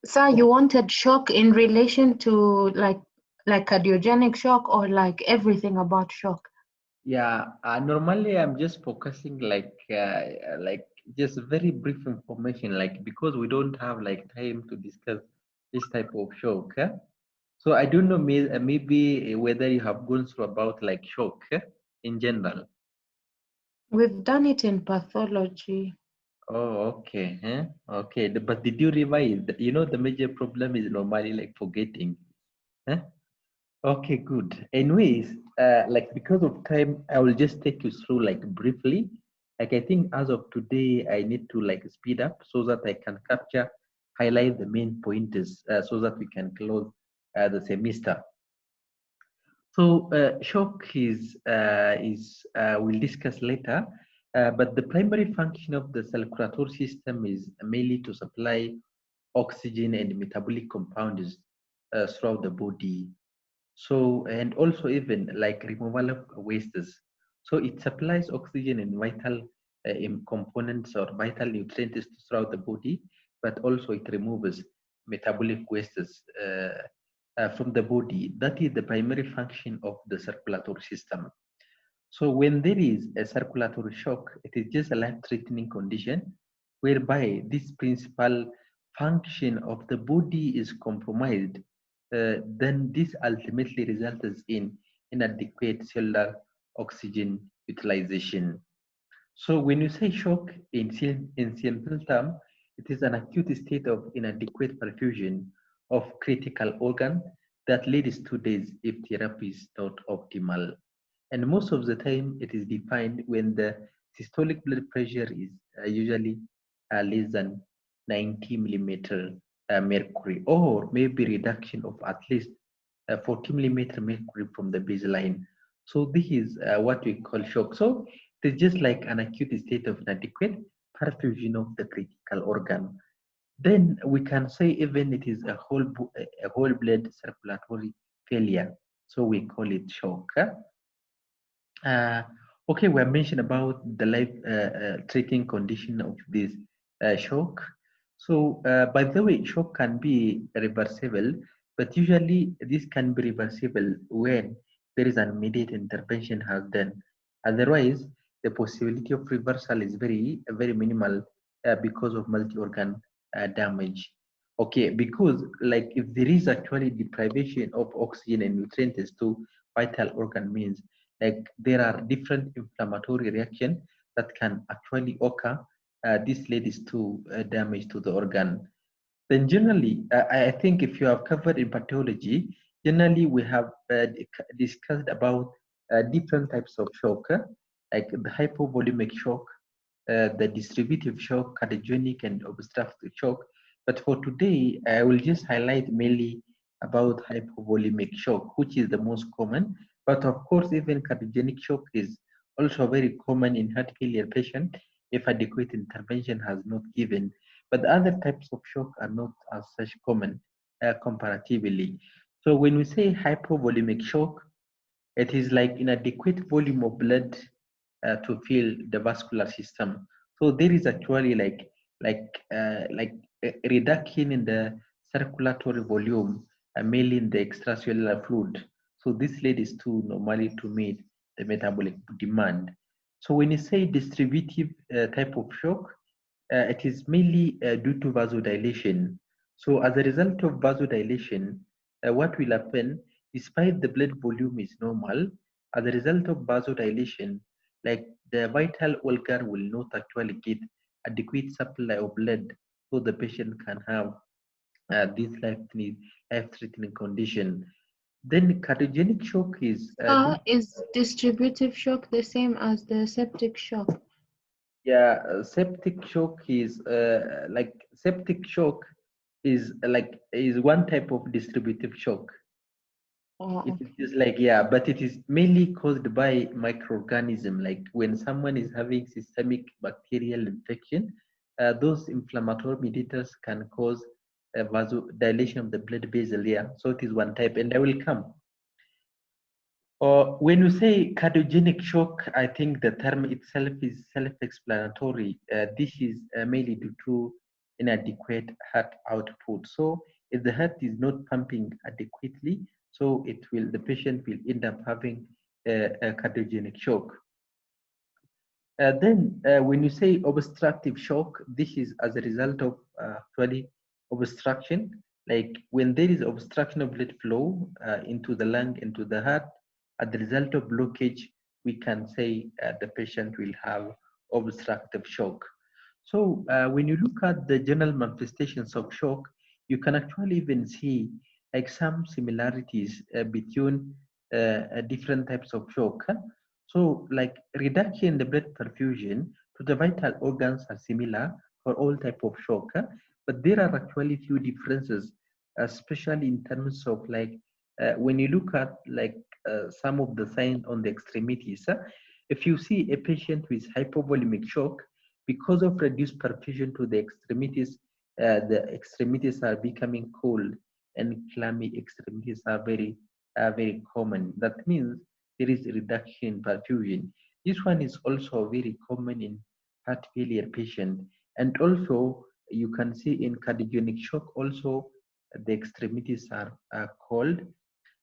So you wanted shock in relation to like cardiogenic shock or like everything about shock? Yeah, normally I'm just focusing like just very brief information, like because we don't have like time to discuss this type of shock. So I don't know, maybe whether you have gone through about like shock in general. We've done it in pathology. Oh, okay. Okay. But did you revise? You know, the major problem is normally like forgetting. Huh? Okay, good. Anyways, like because of time, I will just take you through like briefly. Like I think as of today, I need to like speed up so that I can capture, highlight the main pointers, so that we can close the semester. So shock is we'll discuss later, but the primary function of the circulatory system is mainly to supply oxygen and metabolic compounds throughout the body. So and also even like removal of wastes. So it supplies oxygen and vital components or vital nutrients throughout the body, but also it removes metabolic wastes from the body. That is the primary function of the circulatory system. So when there is a circulatory shock, it is just a life-threatening condition whereby this principal function of the body is compromised. Then this ultimately results in inadequate cellular oxygen utilization. So when you say shock in simple term, it is an acute state of inadequate perfusion of critical organ that leads to death if therapy is not optimal. And most of the time, it is defined when the systolic blood pressure is usually less than 90 millimeter mercury, or maybe reduction of at least 40 millimeter mercury from the baseline. So this is what we call shock. So it is just like an acute state of inadequate perfusion of the critical organ. Then we can say even it is a whole blood circulatory failure. So we call it shock. Uh, okay, we have mentioned about the life treating condition of this shock. So, by the way, shock can be reversible, but usually this can be reversible when there is an immediate intervention has done. Otherwise, the possibility of reversal is very minimal because of multi-organ damage. Okay, because like if there is actually deprivation of oxygen and nutrients to vital organ means like there are different inflammatory reactions that can actually occur. This leads to damage to the organ. Then generally, I think if you have covered in pathology, generally we have discussed about different types of shock, like the hypovolemic shock, the distributive shock, cardiogenic and obstructive shock. But for today, I will just highlight mainly about hypovolemic shock, which is the most common. But of course, even cardiogenic shock is also very common in heart failure patients if adequate intervention has not given. But other types of shock are not as such common comparatively. So when we say hypovolemic shock, it is like inadequate volume of blood to fill the vascular system. So there is actually like a reduction in the circulatory volume, mainly in the extracellular fluid. So this leads to normally to meet the metabolic demand. So when you say distributive type of shock, it is mainly due to vasodilation. So as a result of vasodilation, what will happen, despite the blood volume is normal, as a result of vasodilation, like the vital organ will not actually get adequate supply of blood so the patient can have this life-threatening condition. Then cardiogenic shock is So is distributive shock the same as the septic shock? yeah, septic shock is like septic shock is one type of distributive shock. Oh, It is okay. just like yeah, but it is mainly caused by microorganism. Like when someone is having systemic bacterial infection, those inflammatory mediators can cause a vasodilation of the blood vessel. Yeah, so it is one type, and I will come. Or when you say cardiogenic shock, I think the term itself is self-explanatory. This is mainly due to inadequate heart output. So if the heart is not pumping adequately, so the patient will end up having a cardiogenic shock. Then when you say obstructive shock, this is as a result of actually obstruction. Like when there is obstruction of blood flow into the lung, into the heart, as the result of blockage, we can say the patient will have obstructive shock. So when you look at the general manifestations of shock, you can actually even see like some similarities between different types of shock. So like reduction in the blood perfusion to the vital organs are similar for all type of shock, but there are actually few differences, especially in terms of like when you look at like some of the signs on the extremities. If you see a patient with hypovolemic shock, because of reduced perfusion to the extremities are becoming cold and clammy extremities are very common. That means there is a reduction in perfusion. This one is also very common in heart failure patient. And also you can see in cardiogenic shock also the extremities are cold.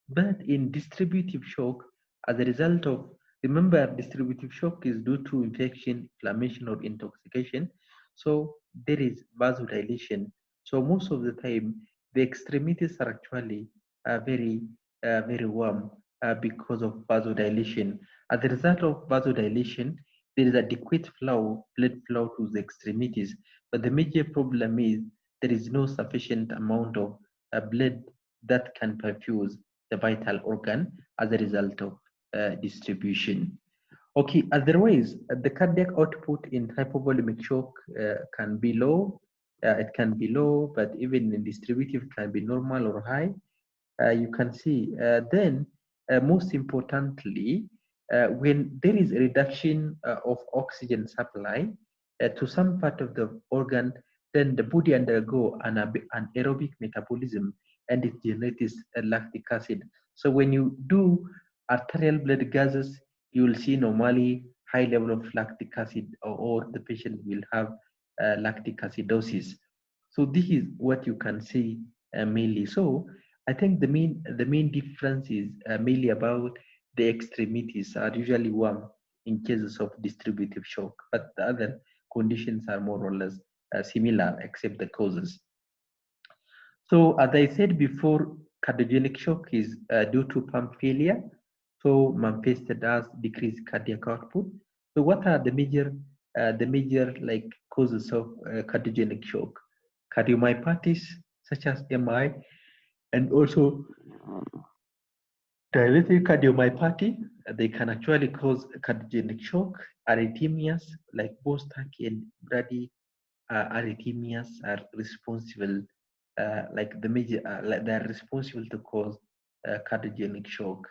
But in distributive shock, as a result of, remember, distributive shock is due to infection, inflammation, or intoxication. So there is vasodilation. So most of the time, the extremities are actually very warm because of vasodilation. As a result of vasodilation, there is adequate blood flow to the extremities. But the major problem is there is no sufficient amount of blood that can perfuse the vital organ as a result of distribution. Okay, otherwise, the cardiac output in hypovolemic shock can be low. It can be low, but even in distributive can be normal or high. You can see. Then, most importantly, when there is a reduction of oxygen supply to some part of the organ, then the body undergo an aerobic metabolism and it generates lactic acid. So when you do arterial blood gases, you will see normally high level of lactic acid, or the patient will have lactic acidosis. So this is what you can see mainly. So I think the main difference is mainly about the extremities are usually warm in cases of distributive shock, but the other conditions are more or less similar except the causes. So as I said before, cardiogenic shock is due to pump failure, so manifested as decreased cardiac output. So what are the major like causes of cardiogenic shock? Cardiomyopathies such as MI, and also dilated cardiomyopathy. They can actually cause cardiogenic shock. Arrhythmias like both tachy and brady arrhythmias are responsible, like the major, like they are responsible to cause cardiogenic shock.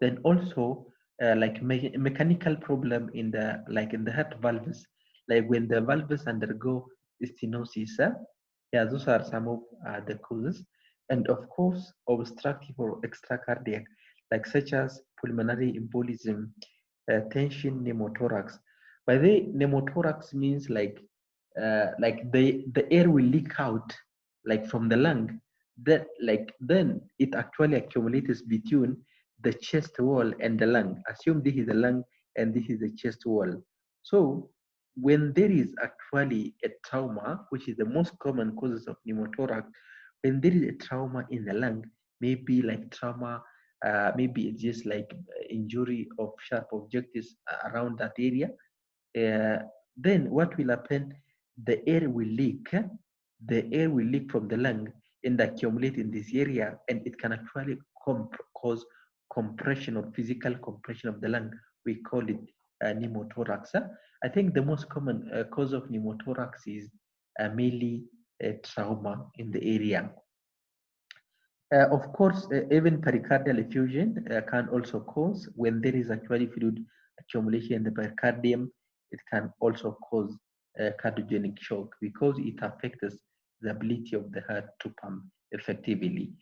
Then also, like mechanical problem in the heart valves, like when the valves undergo stenosis. Yeah, those are some of the causes. And of course, obstructive or extracardiac, like such as pulmonary embolism, tension, pneumothorax. By the way, pneumothorax means like the air will leak out like from the lung, that like then it actually accumulates between the chest wall and the lung. Assume this is the lung and this is the chest wall. So when there is actually a trauma, which is the most common causes of pneumothorax, when there is a trauma in the lung, maybe like trauma, maybe it's just like injury of sharp objects around that area, then what will happen? The air will leak. The air will leak from the lung and accumulate in this area, and it can actually cause compression or physical compression of the lung. We call it pneumothorax. I think the most common cause of pneumothorax is mainly trauma in the area. Of course, even pericardial effusion can also cause, when there is actually fluid accumulation in the pericardium, it can also cause cardiogenic shock because it affects the ability of the heart to pump effectively.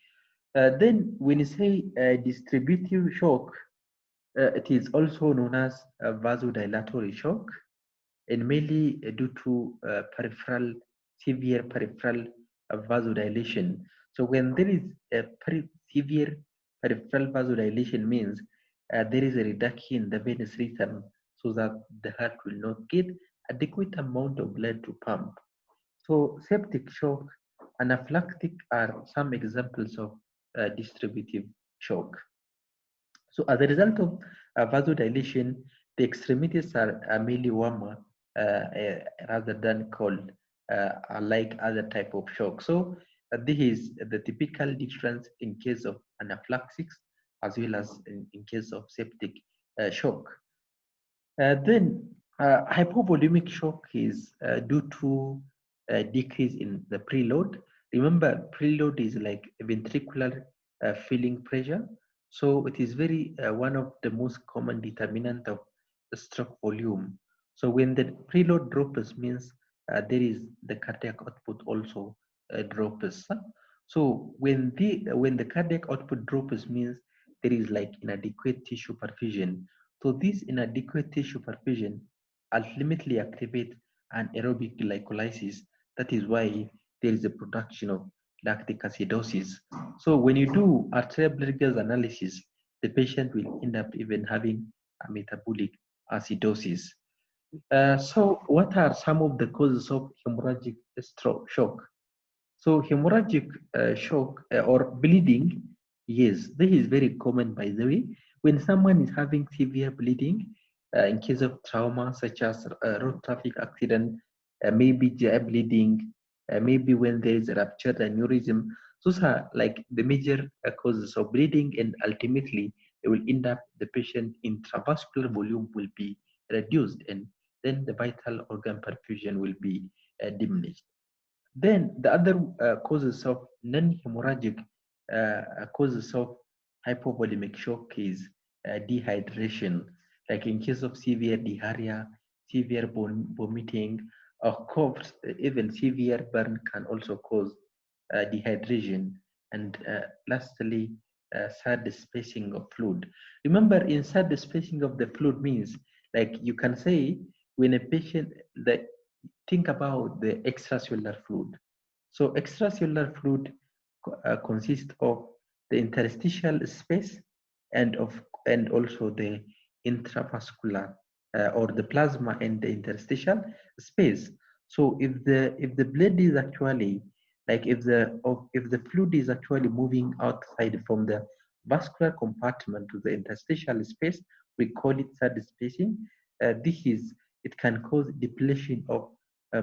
Then when you say distributive shock, it is also known as vasodilatory shock, and mainly due to peripheral severe peripheral vasodilation. So when there is a severe peripheral vasodilation means there is a reduction in the venous rhythm so that the heart will not get adequate amount of blood to pump. So septic shock, anaphylactic are some examples of distributive shock. So as a result of vasodilation, the extremities are mainly warmer rather than cold, like other type of shock. So this is the typical difference in case of anaphylaxis as well as in case of septic shock. Then hypovolemic shock is due to a decrease in the preload. Remember, preload is like ventricular filling pressure. So it is very one of the most common determinant of the stroke volume. So when the preload drops means there is the cardiac output also drops. So when the cardiac output drops means there is like inadequate tissue perfusion. So this inadequate tissue perfusion ultimately activates anaerobic glycolysis. That is why there is a production of lactic acidosis. So when you do arterial blood gas analysis, the patient will end up even having a metabolic acidosis. So what are some of the causes of hemorrhagic shock? So hemorrhagic shock or bleeding, yes, this is very common by the way. When someone is having severe bleeding, in case of trauma such as road traffic accident, maybe GI bleeding, maybe when there is a ruptured aneurysm, those are like the major causes of bleeding, and ultimately they will end up the patient intravascular volume will be reduced, and then the vital organ perfusion will be diminished. Then the other causes of non-hemorrhagic causes of hypovolemic shock is dehydration. Like in case of severe diarrhea, severe vomiting, or coughs, even severe burn can also cause dehydration. And lastly, sad spacing of fluid. Remember, in sad spacing of the fluid means like you can say when a patient that think about the extracellular fluid. So extracellular fluid consists of the interstitial space and also the intravascular or the plasma and the interstitial space. So if the blood is actually like if the fluid is actually moving outside from the vascular compartment to the interstitial space, we call it third spacing. It can cause depletion of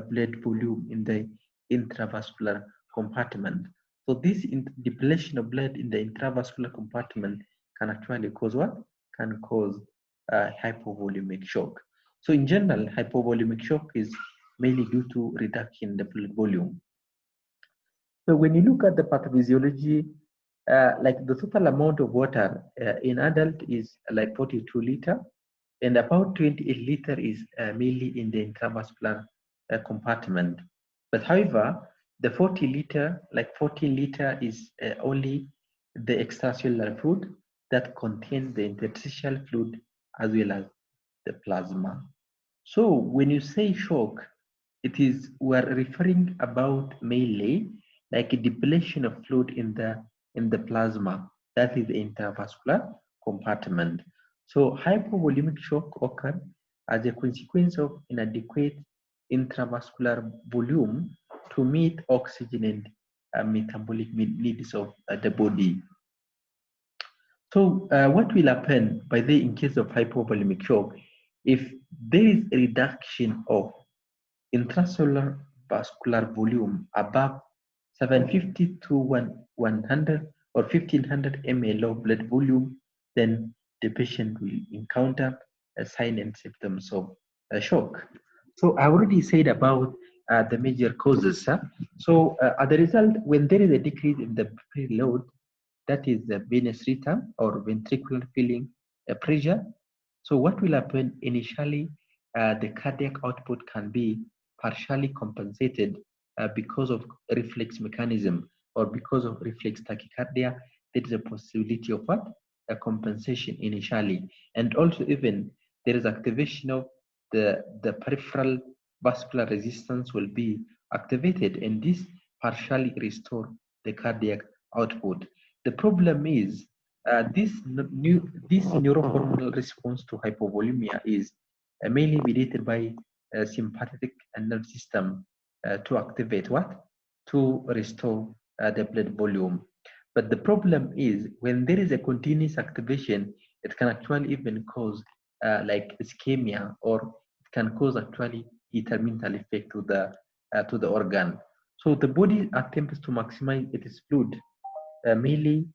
blood volume in the intravascular compartment. So this depletion of blood in the intravascular compartment can actually cause what? Can cause hypovolemic shock. So in general, hypovolemic shock is mainly due to reduction in the blood volume. So when you look at the pathophysiology, like the total amount of water in adult is like 42 liter, and about 28 liter is mainly in the intravascular compartment. But however, the 40 liter, like 14 liter is only the extracellular fluid that contains the interstitial fluid as well as the plasma. So when you say shock, we're referring about mainly like a depletion of fluid in the plasma, that is the intravascular compartment. So hypovolemic shock occurs as a consequence of inadequate intravascular volume to meet oxygen and metabolic needs of the body. So what will happen by the in case of hypovolemic shock if there is a reduction of intracellular vascular volume above 750 to 100 or 1500 ml of blood volume, then the patient will encounter signs and symptoms of shock. So I already said about the major causes. So as a result, when there is a decrease in the preload, that is the venous rhythm or ventricular filling pressure. So what will happen initially, the cardiac output can be partially compensated because of reflex mechanism or because of reflex tachycardia. There is a possibility of what? A compensation initially. And also even there is activation of the peripheral vascular resistance will be activated, and this partially restore the cardiac output. The problem is this neurohormonal response to hypovolemia is mainly mediated by sympathetic nerve system to activate what? To restore the blood volume. But the problem is when there is a continuous activation, it can actually even cause like ischemia, or it can cause actually detrimental effect to the organ. So the body attempts to maximize its fluid mainly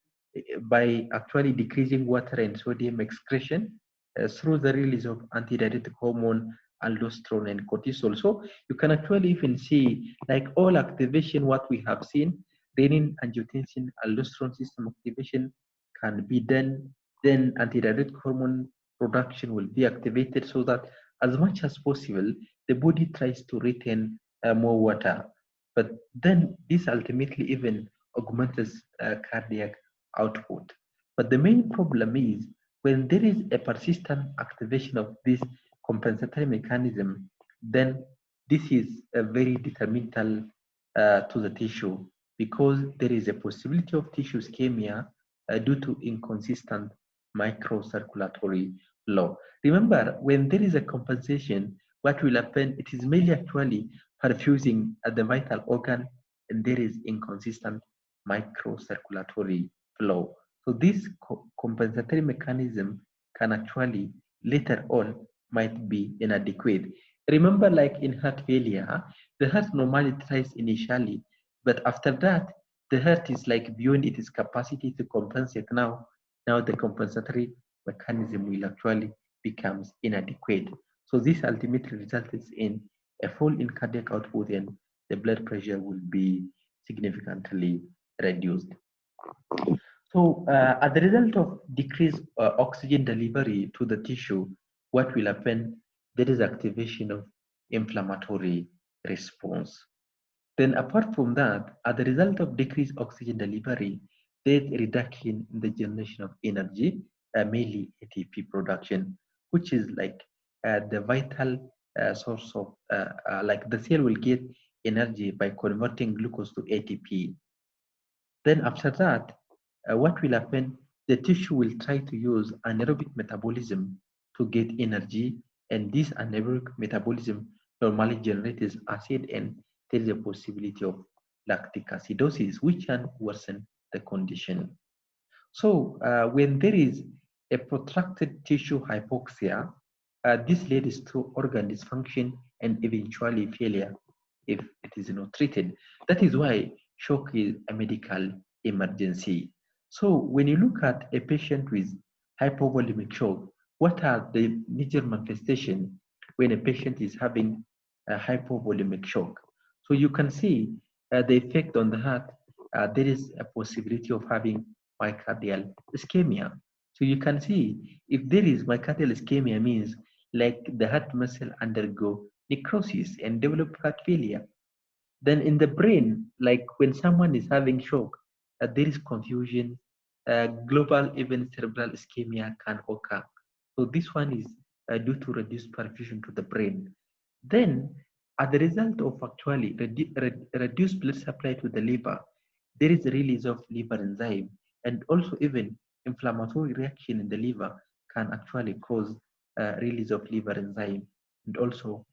by actually decreasing water and sodium excretion through the release of antidiuretic hormone, aldosterone, and cortisol. So you can actually even see like all activation what we have seen, renin, angiotensin, aldosterone system activation can be done. Then antidiuretic hormone production will be activated so that as much as possible the body tries to retain more water. But then this ultimately even augments cardiac output. But the main problem is when there is a persistent activation of this compensatory mechanism, then this is a very detrimental to the tissue, because there is a possibility of tissue ischemia due to inconsistent microcirculatory flow. Remember, when there is a compensation, what will happen? It is mainly actually perfusing at the vital organ, and there is inconsistent microcirculatory flow. So this compensatory mechanism can actually later on might be inadequate. Remember, like in heart failure, the heart normally tries initially, but after that, the heart is like beyond its capacity to compensate now. Now the compensatory mechanism will actually becomes inadequate. So this ultimately results in a fall in cardiac output, and the blood pressure will be significantly reduced. So as a result of decreased oxygen delivery to the tissue, what will happen? There is activation of inflammatory response. Then apart from that, as a result of decreased oxygen delivery, there's a reduction in the generation of energy, mainly ATP production, which is like the vital source of, like the cell will get energy by converting glucose to ATP. Then after that, what will happen? The tissue will try to use anaerobic metabolism to get energy, and this anaerobic metabolism normally generates acid, and there is a possibility of lactic acidosis, which can worsen the condition. So when there is a protracted tissue hypoxia, this leads to organ dysfunction and eventually failure if it is not treated. That is why shock is a medical emergency. So when you look at a patient with hypovolemic shock, what are the major manifestations when a patient is having a hypovolemic shock? So you can see the effect on the heart. There is a possibility of having myocardial ischemia. So you can see if there is myocardial ischemia means like the heart muscle undergo necrosis and develop heart failure. Then in the brain, like when someone is having shock, there is confusion, global even cerebral ischemia can occur. So this one is due to reduced perfusion to the brain. Then as a result of actually reduced blood supply to the liver, there is a release of liver enzyme, and also even inflammatory reaction in the liver can actually cause release of liver enzyme, and also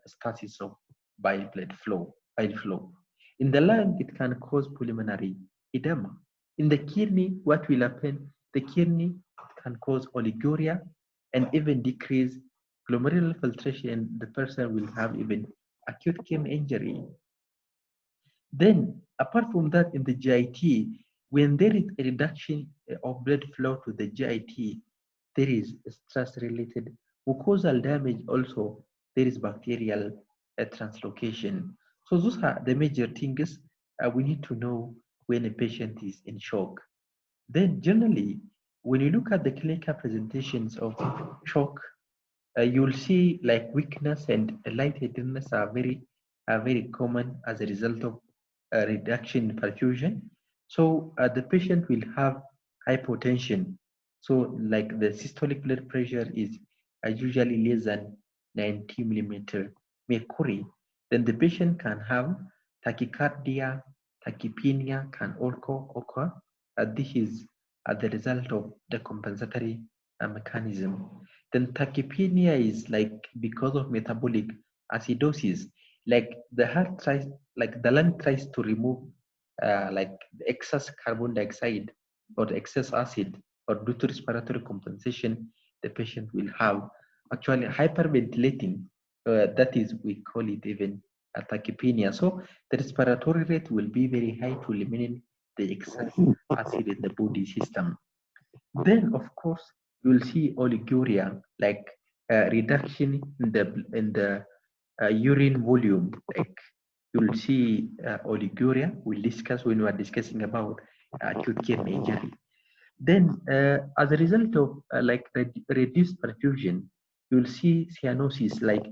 stasis of bile flow. In the lung, it can cause pulmonary edema. In the kidney, what will happen? The kidney can cause oliguria and even decrease glomerular filtration. The person will have even acute kidney injury. Then, apart from that, in the GIT, when there is a reduction of blood flow to the GIT, there is stress-related mucosal damage. Also, there is bacterial translocation. So those are the major things we need to know when a patient is in shock. Then generally, when you look at the clinical presentations of shock, you'll see like weakness and lightheadedness are very common as a result of a reduction in perfusion. So the patient will have hypotension. So like the systolic blood pressure is usually less than 90 millimeter mercury. then the patient can have tachycardia, tachypnea can also occur. This is the result of the compensatory mechanism. Then tachypnea is like because of metabolic acidosis, like the heart tries, like the lung tries to remove like the excess carbon dioxide or the excess acid, or due to respiratory compensation, the patient will have actually hyperventilating. That is, we call it even tachypnea. So the respiratory rate will be very high to eliminate the excess acid in the body system. Then, of course, you will see oliguria, like reduction in the urine volume. Like you will see oliguria. We'll discuss when we are discussing about acute kidney injury. Then, as a result of reduced perfusion, you will see cyanosis, like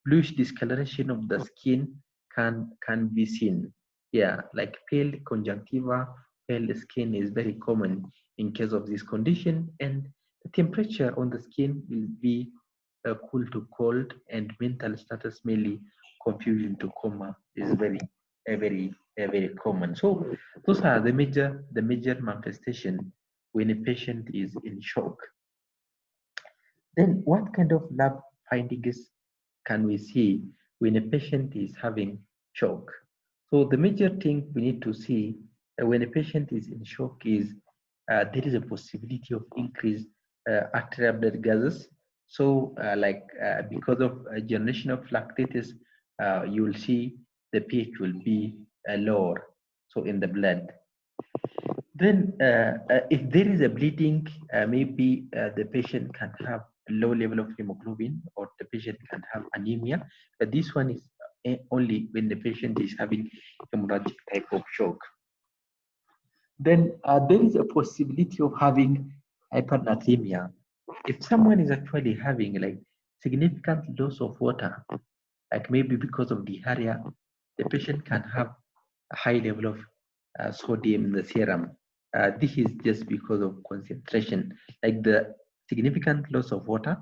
bluish discoloration of the skin can be seen. Yeah, like pale conjunctiva, pale skin is very common in case of this condition, and the temperature on the skin will be cool to cold, and mental status, mainly confusion to coma, is very common. So those are the major manifestation when a patient is in shock. Then what kind of lab findings can we see when a patient is having shock? So the major thing we need to see when a patient is in shock is there is a possibility of increased arterial blood gases. So because of generation of lactates, you will see the pH will be lower, so in the blood. Then, if there is a bleeding, maybe the patient can have a low level of hemoglobin, or the patient can have anemia. But this one is only when the patient is having hemorrhagic type of shock. Then there is a possibility of having hypernatremia. If someone is actually having like significant loss of water, like maybe because of diarrhea, the patient can have a high level of sodium in the serum. This is just because of concentration, like the significant loss of water,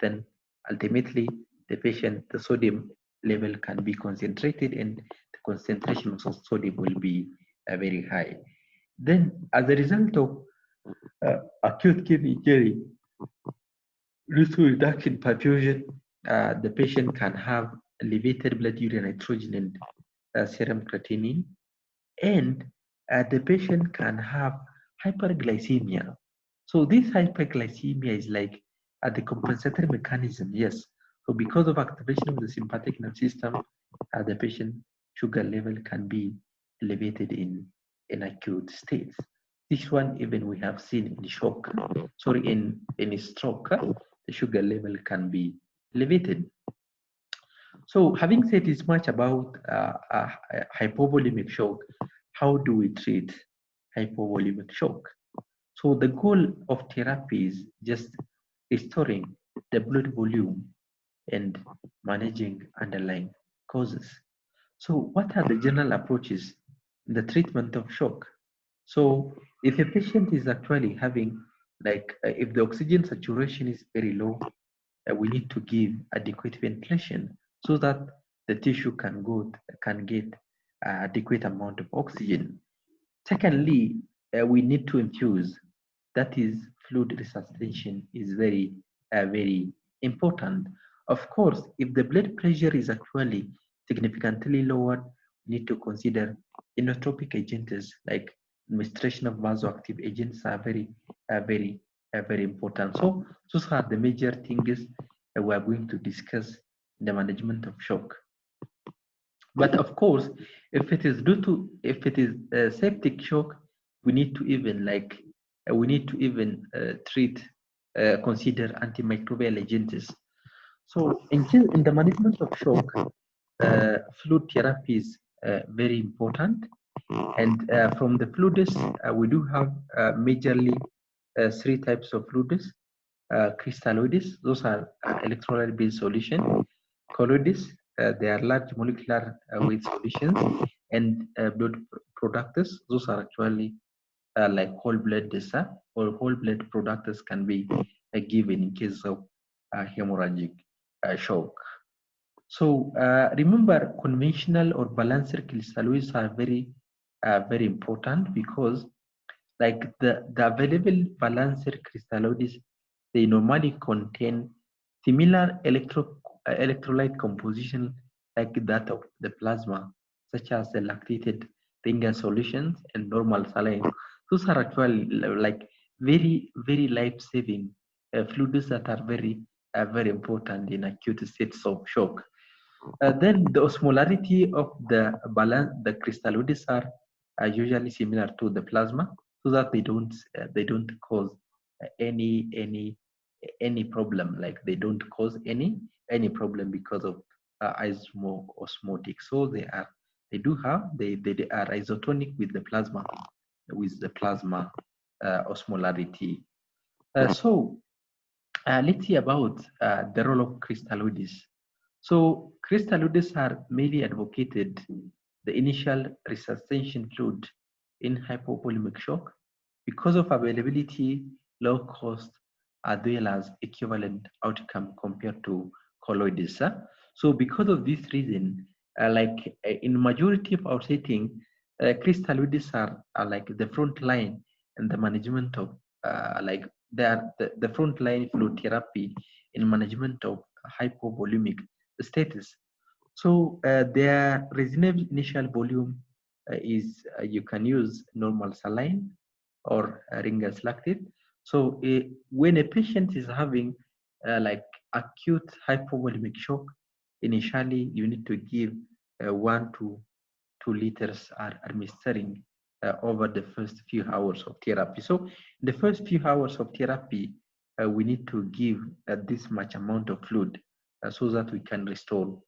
then ultimately the sodium level can be concentrated, and the concentration of sodium will be very high. Then as a result of acute kidney injury, due to reduction in perfusion, the patient can have elevated blood urea nitrogen and serum creatinine, and the patient can have hyperglycemia. So this hyperglycemia is like the compensatory mechanism, yes. So because of activation of the sympathetic nervous system, the patient sugar level can be elevated in acute states. This one even we have seen in shock, sorry, in stroke, the sugar level can be elevated. So having said this much about hypovolemic shock, how do we treat hypovolemic shock? So the goal of therapy is just restoring the blood volume and managing underlying causes. So what are the general approaches in the treatment of shock? So if a patient is actually having, if the oxygen saturation is very low, we need to give adequate ventilation so that the tissue can get adequate amount of oxygen. Secondly, we need to infuse, that is fluid resuscitation is very important. Of course, if the blood pressure is actually significantly lowered, we need to consider inotropic agents, like administration of vasoactive agents are very important. So those are the major things that we are going to discuss in the management of shock. But of course, if it is a septic shock, we need to even consider antimicrobial agents. So in the management of shock, fluid therapy is very important. And from the fluids, we do have majorly three types of fluids. Crystalloids, those are electrolyte-based solution. Colloids, they are large molecular weight solutions. And blood products, those are actually like whole blood desa, or whole blood products can be given in case of hemorrhagic shock. So remember, conventional or balanced crystalloids are very important because like the available balanced crystalloids, they normally contain similar electrolyte composition like that of the plasma, such as the lactated Ringer solutions and normal saline. Those are actually like very life-saving fluids that are very important in acute states of shock. Then the osmolarity of the crystalloids are usually similar to the plasma, so that they don't cause any problem. Like they don't cause any problem because of osmotic. So they are isotonic with the plasma osmolarity. Let's see about the role of crystalloids. So crystalloids are mainly advocated the initial resuscitation fluid in hypovolemic shock because of availability, low cost, as well as equivalent outcome compared to colloids. So because of this reason, in majority of our setting, crystalloids are like the front line in the management of like they are the front line fluid therapy in management of hypovolemic status. So their reasonable initial volume is you can use normal saline or Ringer's lactate. So when a patient is having like acute hypovolemic shock, initially you need to give 1 to 2 liters are administering over the first few hours of therapy. So the first few hours of therapy, we need to give this much amount of fluid so that we can restore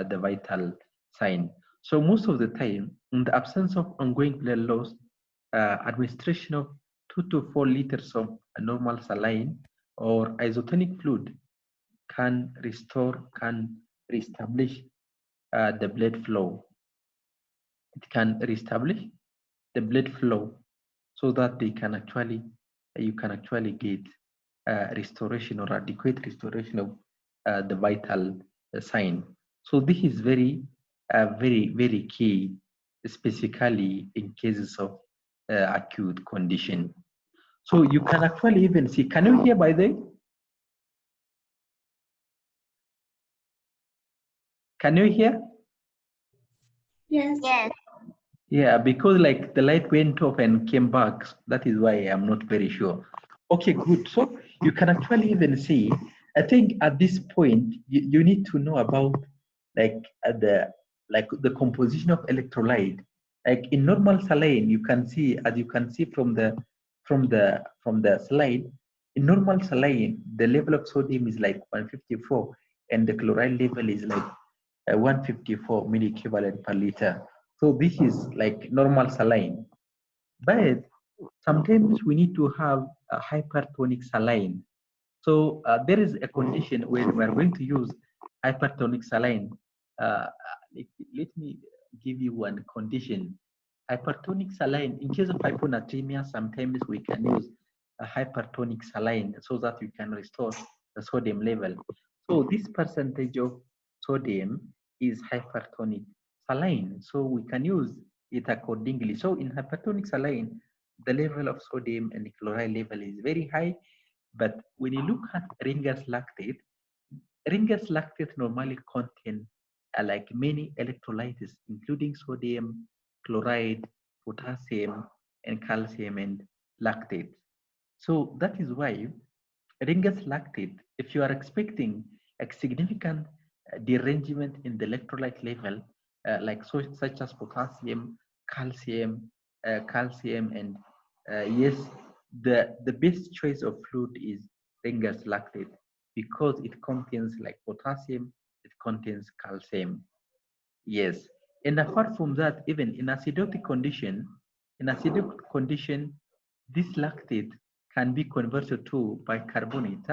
the vital sign. So most of the time, in the absence of ongoing blood loss, administration of 2 to 4 liters of normal saline or isotonic fluid can reestablish the blood flow. It can reestablish the blood flow so that you can actually get restoration or adequate restoration of the vital sign. So this is very key, specifically in cases of acute condition. So you can actually even see, can you hear by the way? Can you hear? Yes. Yes. Yeah, because like the light went off and came back. That is why I'm not very sure. Okay, good. So you can actually even see, I think at this point, you need to know about like the composition of electrolyte. Like in normal saline, you can see, as you can see from the slide, in normal saline, the level of sodium is like 154 and the chloride level is like 154 milliequivalent per liter. So this is like normal saline. But sometimes we need to have a hypertonic saline. So there is a condition where we are going to use hypertonic saline. Let me give you one condition. Hypertonic saline, in case of hyponatremia, sometimes we can use a hypertonic saline so that we can restore the sodium level. So this percentage of sodium is hypertonic saline. So we can use it accordingly. So in hypertonic saline, the level of sodium and the chloride level is very high. But when you look at Ringer's lactate normally contain like many electrolytes, including sodium, chloride, potassium, and calcium and lactate. So that is why Ringer's lactate, if you are expecting a significant derangement in the electrolyte level, such as potassium, calcium, and yes, the best choice of fluid is Ringer's lactate because it contains like potassium, it contains calcium. Yes, and apart from that, even in acidotic condition, this lactate can be converted to bicarbonate.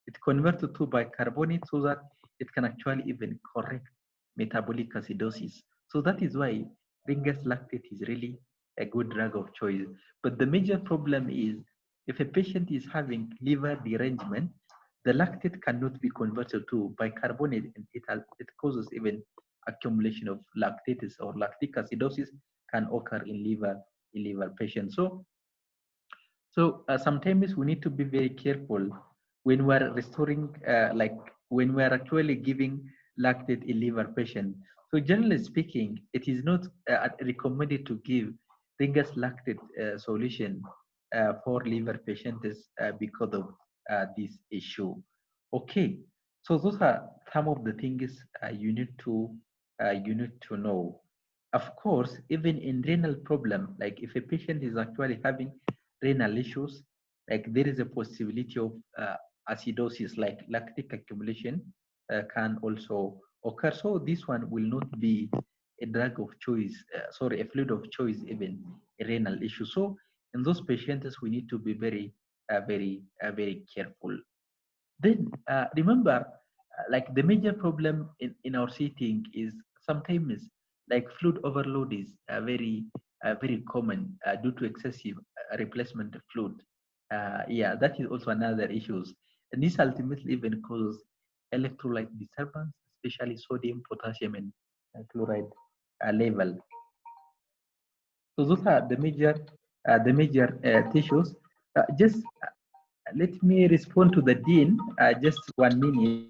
It converted to bicarbonate so that it can actually even correct metabolic acidosis. So that is why Ringer's lactate is really a good drug of choice. But the major problem is if a patient is having liver derangement, the lactate cannot be converted to bicarbonate, and it causes even accumulation of lactates, or lactic acidosis can occur in liver patients. So sometimes we need to be very careful when we're restoring, like when we're actually giving lactate in liver patient. So generally speaking, it is not recommended to give Ringer's lactate solution for liver patients because of this issue. Okay, so those are some of the things you need to know. Of course, even in renal problem, like if a patient is actually having renal issues, like there is a possibility of acidosis, like lactic accumulation can also occur. So this one will not be a drug of choice, sorry, a fluid of choice, even a renal issue. So in those patients, we need to be very careful. Then remember, like the major problem in our setting is sometimes like fluid overload is very common due to excessive replacement of fluid. Yeah, that is also another issues. And this ultimately even causes electrolyte disturbance, especially sodium, potassium, and chloride level. So those are the major tissues. Just let me respond to the dean. Just 1 minute.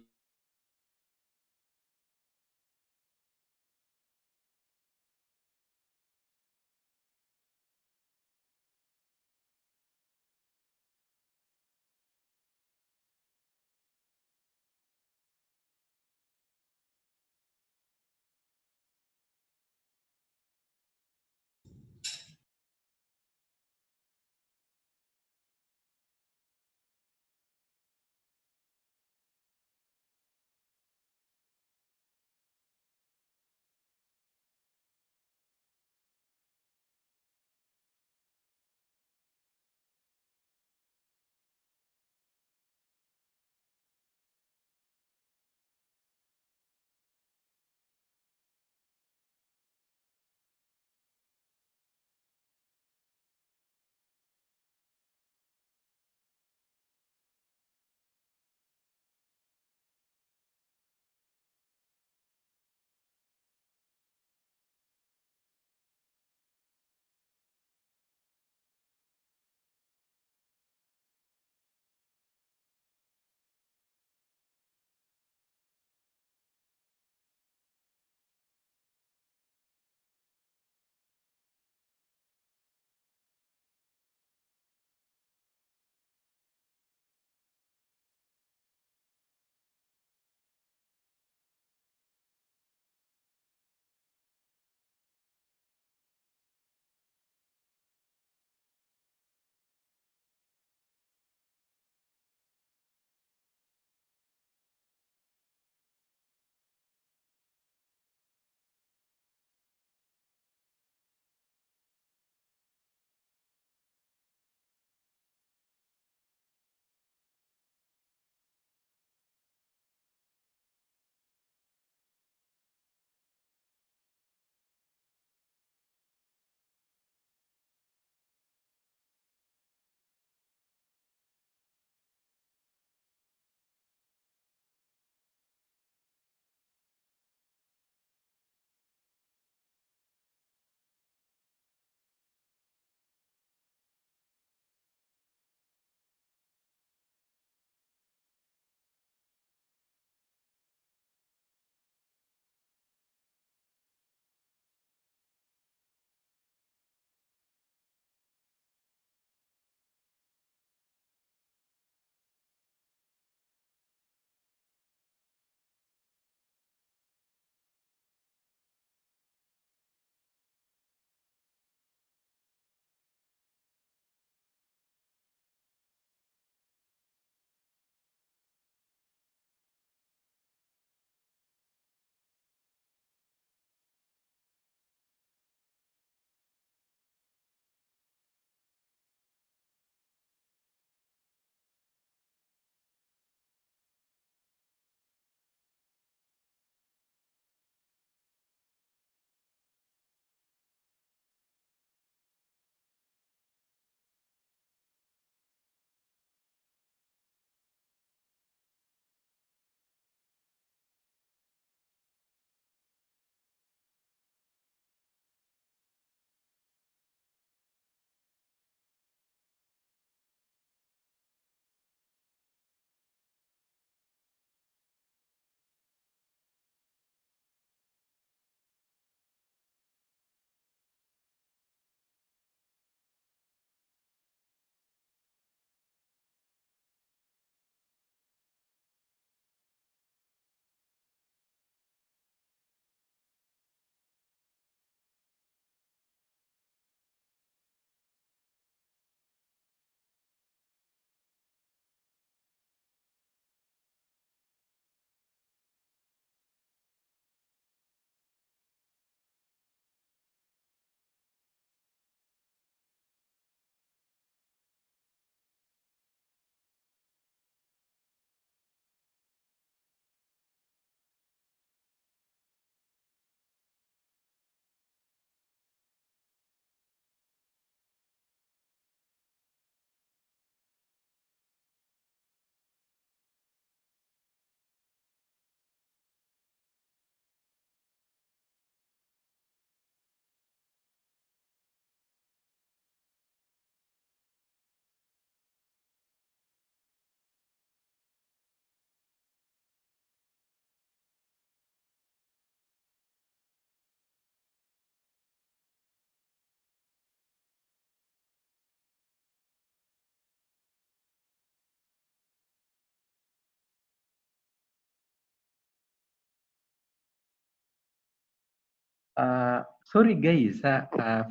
Sorry guys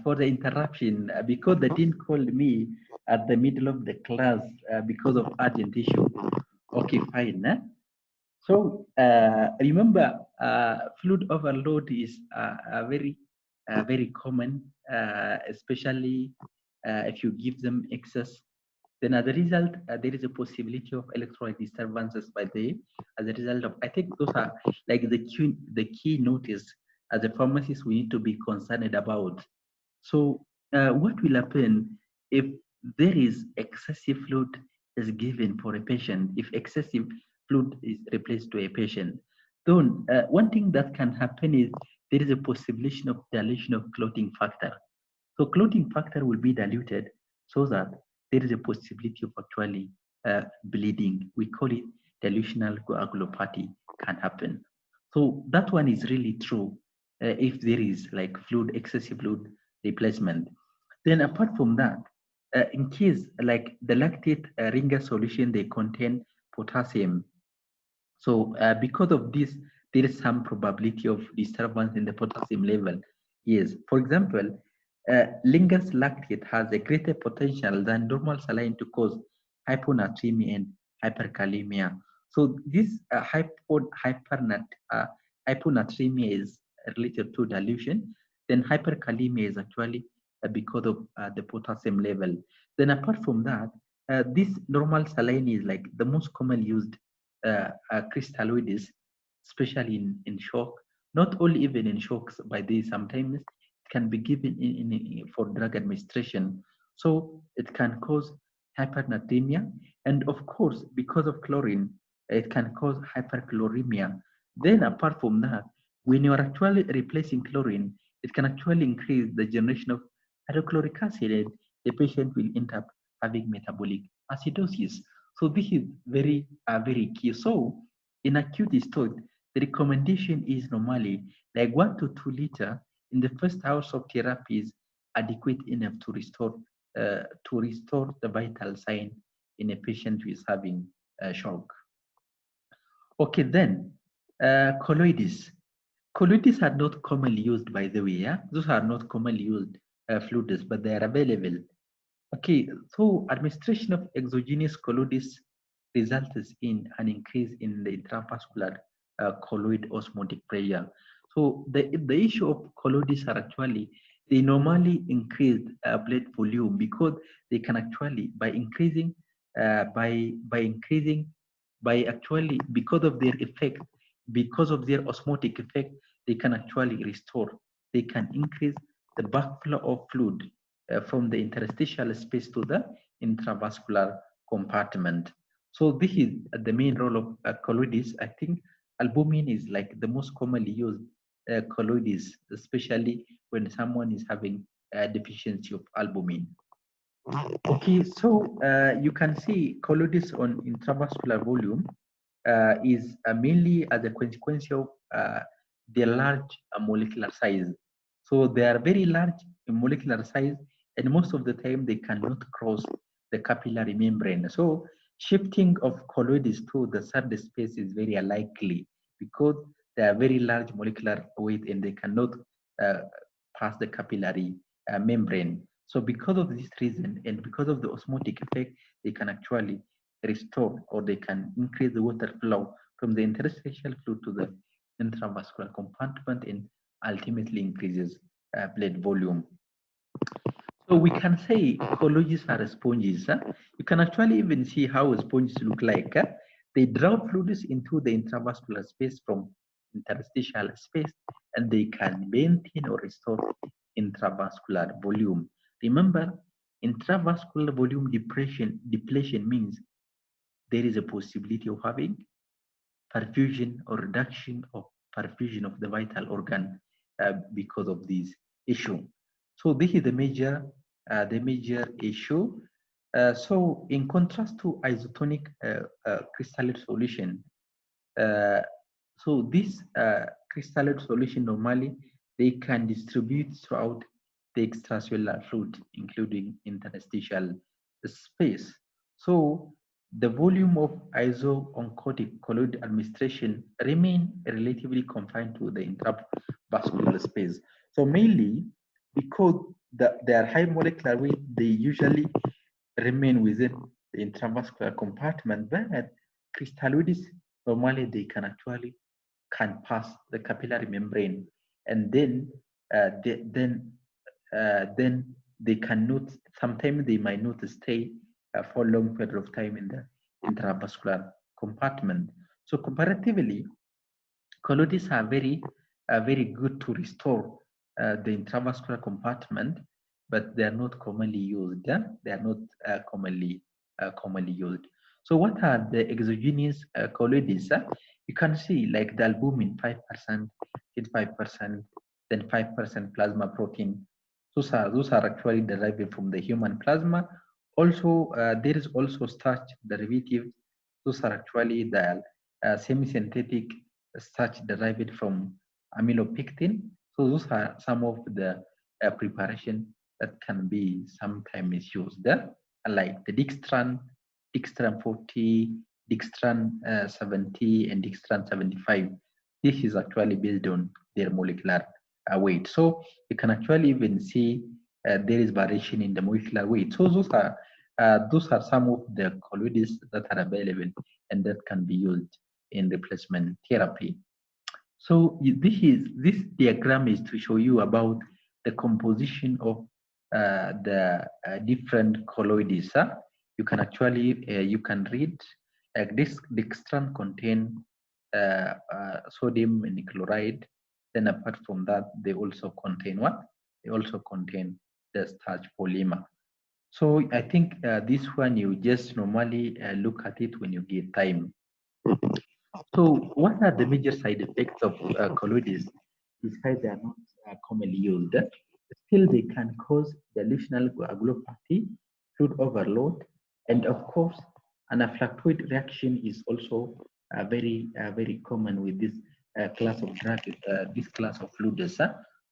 for the interruption because the dean called me at the middle of the class because of urgent issue. Okay, fine. So remember, fluid overload is very common, especially if you give them excess. Then as a result, there is a possibility of electrolyte disturbances by the as a result of. I think those are like the key notice as a pharmacist we need to be concerned about. So what will happen if there is excessive fluid is given for a patient? If excessive fluid is replaced to a patient, then one thing that can happen is there is a possibility of dilution of clotting factor. So clotting factor will be diluted so that there is a possibility of actually bleeding. We call it dilutional coagulopathy can happen. So that one is really true if there is like fluid, excessive fluid replacement. Then apart from that, in case like the lactate ringer solution, they contain potassium. So because of this, there is some probability of disturbance in the potassium level. Yes, for example, Linger's lactate has a greater potential than normal saline to cause hyponatremia and hyperkalemia. So this hyponatremia is related to dilution. Then hyperkalemia is actually because of the potassium level. Then apart from that, this normal saline is like the most commonly used crystalloids, especially in shock. Not only even in shocks, by this sometimes it can be given for drug administration. So it can cause hypernatremia, and of course, because of chlorine, it can cause hyperchloremia. Then apart from that, when you are actually replacing chlorine, it can actually increase the generation of hydrochloric acid, and the patient will end up having metabolic acidosis. So this is very key. So in acute stroke, the recommendation is normally like 1 to 2 liters in the first hours of therapy is adequate enough to restore the vital sign in a patient who is having shock. Okay, then colloids. Colloids are not commonly used, by the way. Yeah, those are not commonly used fluids, but they are available. Okay, so administration of exogenous colloids results in an increase in the intravascular colloid osmotic pressure. So the issue of colloids are actually they normally increase blood volume because they can actually by increasing by actually because of their effect, because of their osmotic effect, they can actually restore, they can increase the backflow of fluid from the interstitial space to the intravascular compartment. So this is the main role of colloids. I think albumin is like the most commonly used colloids, especially when someone is having a deficiency of albumin. Okay, so you can see colloids on intravascular volume is mainly as a consequence of their large molecular size. So they are very large in molecular size, and most of the time they cannot cross the capillary membrane. So shifting of colloids to the surface space is very unlikely because they are very large molecular weight and they cannot uh, pass the capillary membrane. So because of this reason and because of the osmotic effect, they can actually restore or they can increase the water flow from the interstitial fluid to the intravascular compartment and ultimately increases blood volume. So we can say colloids are sponges. You can actually even see how sponges look like. They draw fluids into the intravascular space from interstitial space, and they can maintain or restore intravascular volume. Remember, intravascular volume depletion means there is a possibility of having perfusion or reduction of perfusion of the vital organ because of this issue. So this is the major issue. So in contrast to isotonic crystalline solution, uh, so this crystalline solution normally they can distribute throughout the extracellular fluid, including interstitial space. So the volume of iso-oncotic colloid administration remain relatively confined to the intravascular space. So mainly because they are high molecular weight, they usually remain within the intravascular compartment, but crystalloids normally they can actually pass the capillary membrane, and then then they cannot, sometimes they might not stay for a long period of time in the intravascular compartment. So comparatively, colloids are very good to restore the intravascular compartment, but they are not commonly used. They are not commonly used. So what are the exogenous colloids? You can see like the albumin 5%, 5%, then 5% plasma protein. Those are actually derived from the human plasma. Also, there is also starch derivative. Those are actually the semi-synthetic starch derived from amylopectin. So those are some of the preparation that can be sometimes used, like the dextran, dextran 40, dextran 70, and dextran 75. This is actually based on their molecular weight. So you can actually even see there is variation in the molecular weight. So those are some of the colloids that are available and that can be used in replacement therapy. So this diagram is to show you about the composition of the different colloids. You can actually you can read this dextran contain sodium and chloride. Then apart from that, they also contain what? They also contain the starch polymer. So I think this one you just normally look at it when you get time. So what are the major side effects of colloids? Despite they are not commonly used, still they can cause dilutional coagulopathy, fluid overload, and of course, anaphylactoid reaction is also very common with this class of drug, this class of fluids.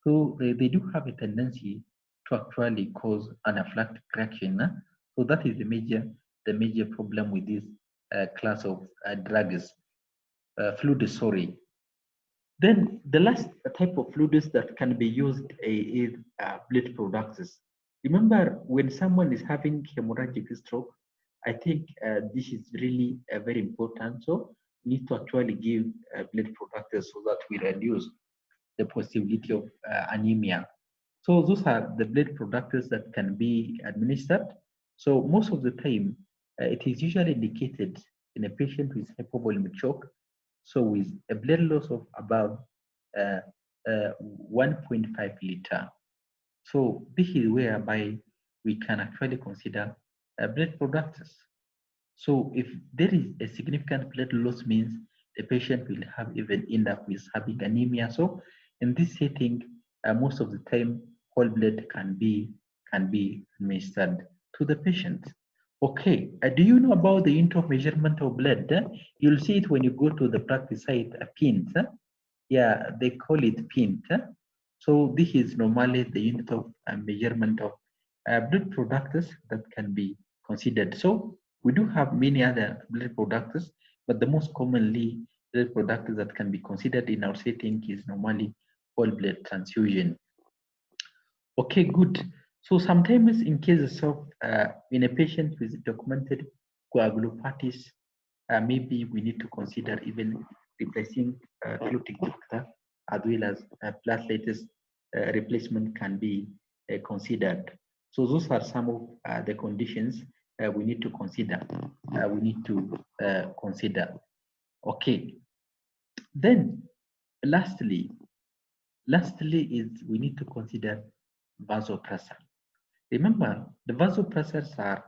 So they do have a tendency to actually cause anaphylactic reaction. So that is the major problem with this class of drugs. Fluids, sorry. Then the last type of fluids that can be used is blood products. Remember, when someone is having hemorrhagic stroke, I think this is really very important. So we need to actually give blood products so that we reduce the possibility of anemia. So those are the blood products that can be administered. So most of the time, it is usually indicated in a patient with hypovolemic shock, so with a blood loss of above 1.5 liter. So this is whereby we can actually consider blood products. So if there is a significant blood loss, means the patient will have even end up with having anemia. So in this setting, most of the time, whole blood can be administered to the patient. Okay, do you know about the unit of measurement of blood? You'll see it when you go to the practice site, a pint. Yeah, they call it pint. So this is normally the unit of measurement of blood products that can be considered. So we do have many other blood products, but the most commonly blood products that can be considered in our setting is normally whole blood transfusion. Okay, good. So sometimes in cases of in a patient with documented coagulopathies, maybe we need to consider even replacing clotting factor, as well as platelets replacement can be considered. So those are some of the conditions we need to consider. Okay. Then lastly is we need to consider vasopressor. Remember, the vasopressors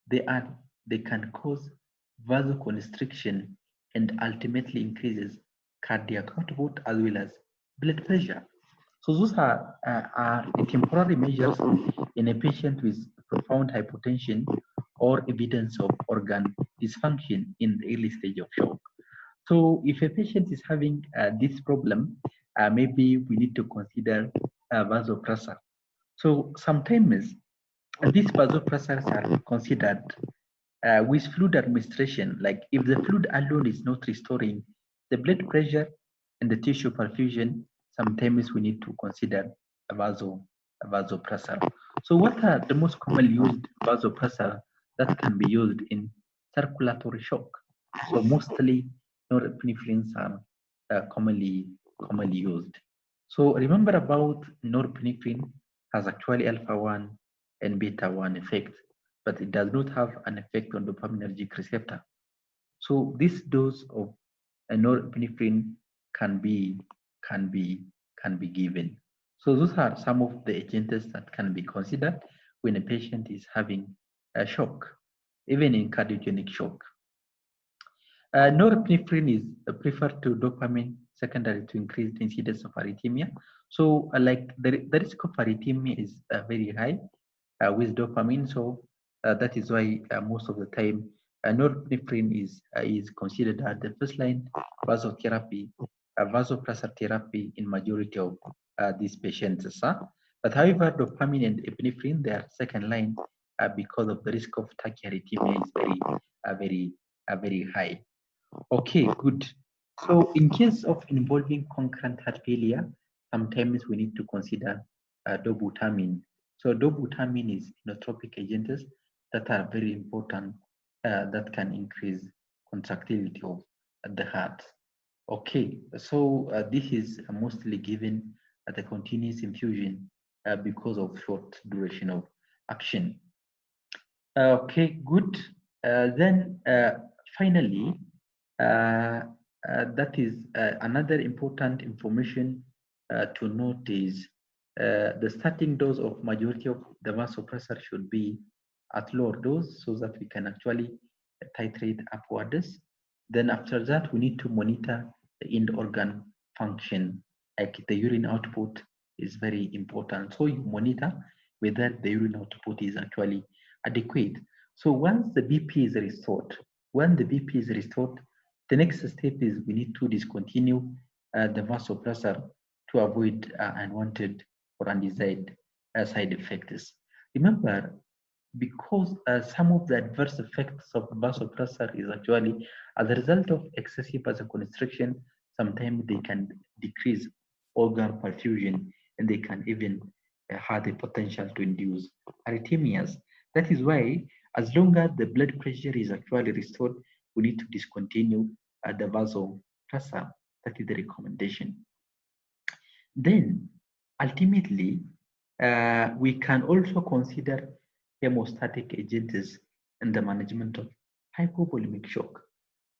they can cause vasoconstriction and ultimately increases cardiac output as well as blood pressure. So those are temporary measures in a patient with profound hypotension or evidence of organ dysfunction in the early stage of shock. So if a patient is having this problem, maybe we need to consider vasopressor. So sometimes these vasopressors are considered with fluid administration, like if the fluid alone is not restoring the blood pressure and the tissue perfusion, sometimes we need to consider a vasopressor. So what are the most commonly used vasopressor that can be used in circulatory shock? So mostly norepinephrines are commonly used. So remember about norepinephrine has actually alpha-1 and beta-1 effect, but it does not have an effect on dopaminergic receptor. So this dose of norepinephrine can be given. So those are some of the agents that can be considered when a patient is having a shock, even in cardiogenic shock. Norepinephrine is preferred to dopamine secondary to increase the incidence of arrhythmia. So like the risk of arrhythmia is very high with dopamine. So that is why most of the time norepinephrine is considered as the first line vasotherapy, vasopressor therapy in majority of these patients. But however, dopamine and epinephrine, they are second line because of the risk of tachyarrhythmia is very high. Okay, good. So in case of involving concurrent heart failure, sometimes we need to consider dobutamine. So dobutamine is inotropic agents that are very important that can increase contractility of the heart. Okay, so this is mostly given at a continuous infusion because of short duration of action. Okay, good. Then finally, that is another important information to note is the starting dose of majority of the vasopressor should be at lower dose so that we can actually titrate upwards. Then after that, we need to monitor the end organ function, like the urine output is very important. So you monitor whether the urine output is actually adequate. So once the BP is restored, the next step is we need to discontinue the vasopressor to avoid unwanted or undesired side effects. Remember, because some of the adverse effects of vasopressor is actually as a result of excessive vasoconstriction, sometimes they can decrease organ perfusion and they can even have the potential to induce arrhythmias. That is why, as long as the blood pressure is actually restored, we need to discontinue the vasopressor. That is the recommendation. Then, ultimately, we can also consider hemostatic agents in the management of hypovolemic shock.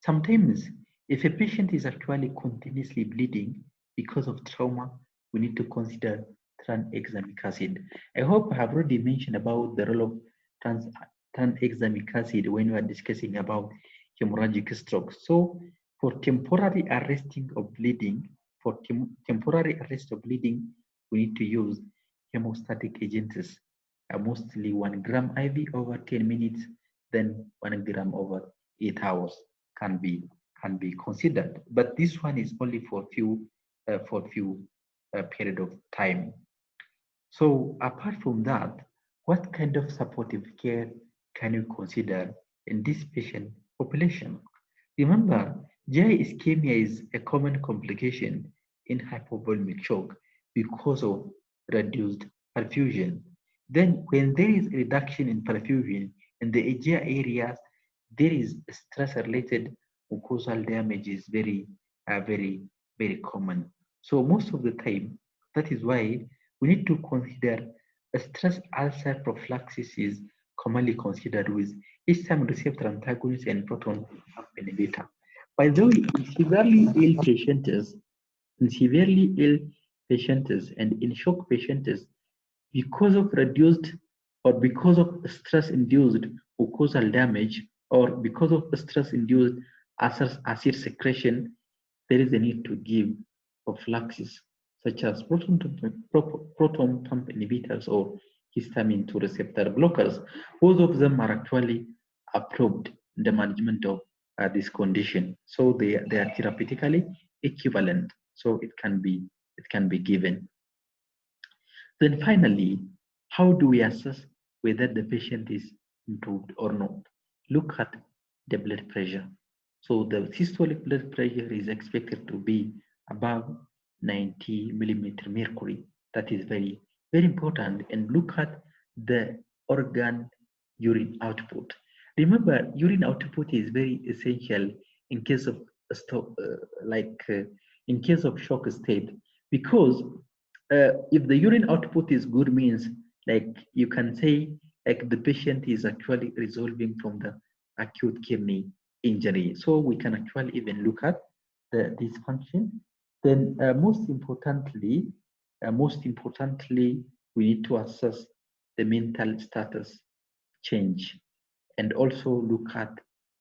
Sometimes, if a patient is actually continuously bleeding because of trauma, we need to consider tranexamic acid. I hope I have already mentioned about the role of tranexamic acid when we are discussing about hemorrhagic stroke. So, for temporary arresting of bleeding, temporary arrest of bleeding, we need to use hemostatic agents, mostly 1 gram IV over 10 minutes, then 1 gram over 8 hours can be considered. But this one is only for few period of time. So apart from that, what kind of supportive care can you consider in this patient population? Remember, GI ischemia is a common complication in hypovolemic shock because of reduced perfusion. Then when there is a reduction in perfusion in the GI areas, there is stress-related mucosal damage is very common. So most of the time, that is why we need to consider a stress ulcer prophylaxis is commonly considered with histamine receptor antagonist and proton pump inhibitor. By the way, in severely ill patients and in shock patients, because of reduced or because of stress-induced mucosal damage or because of stress-induced acid secretion, there is a need to give prophylaxis such as proton pump inhibitors or histamine 2 receptor blockers. Both of them are actually approved in the management of this condition. So they are therapeutically equivalent. So it can be given. Then finally, how do we assess whether the patient is improved or not? look at the blood pressure. So the systolic blood pressure is expected to be above 90 millimeter mercury. That is very, very important. And look at the organ urine output. Remember, urine output is very essential in case of in case of shock state, because if the urine output is good, means like you can say like the patient is actually resolving from the acute kidney injury. So we can actually even look at the dysfunction. Then most importantly, we need to assess the mental status change and also look at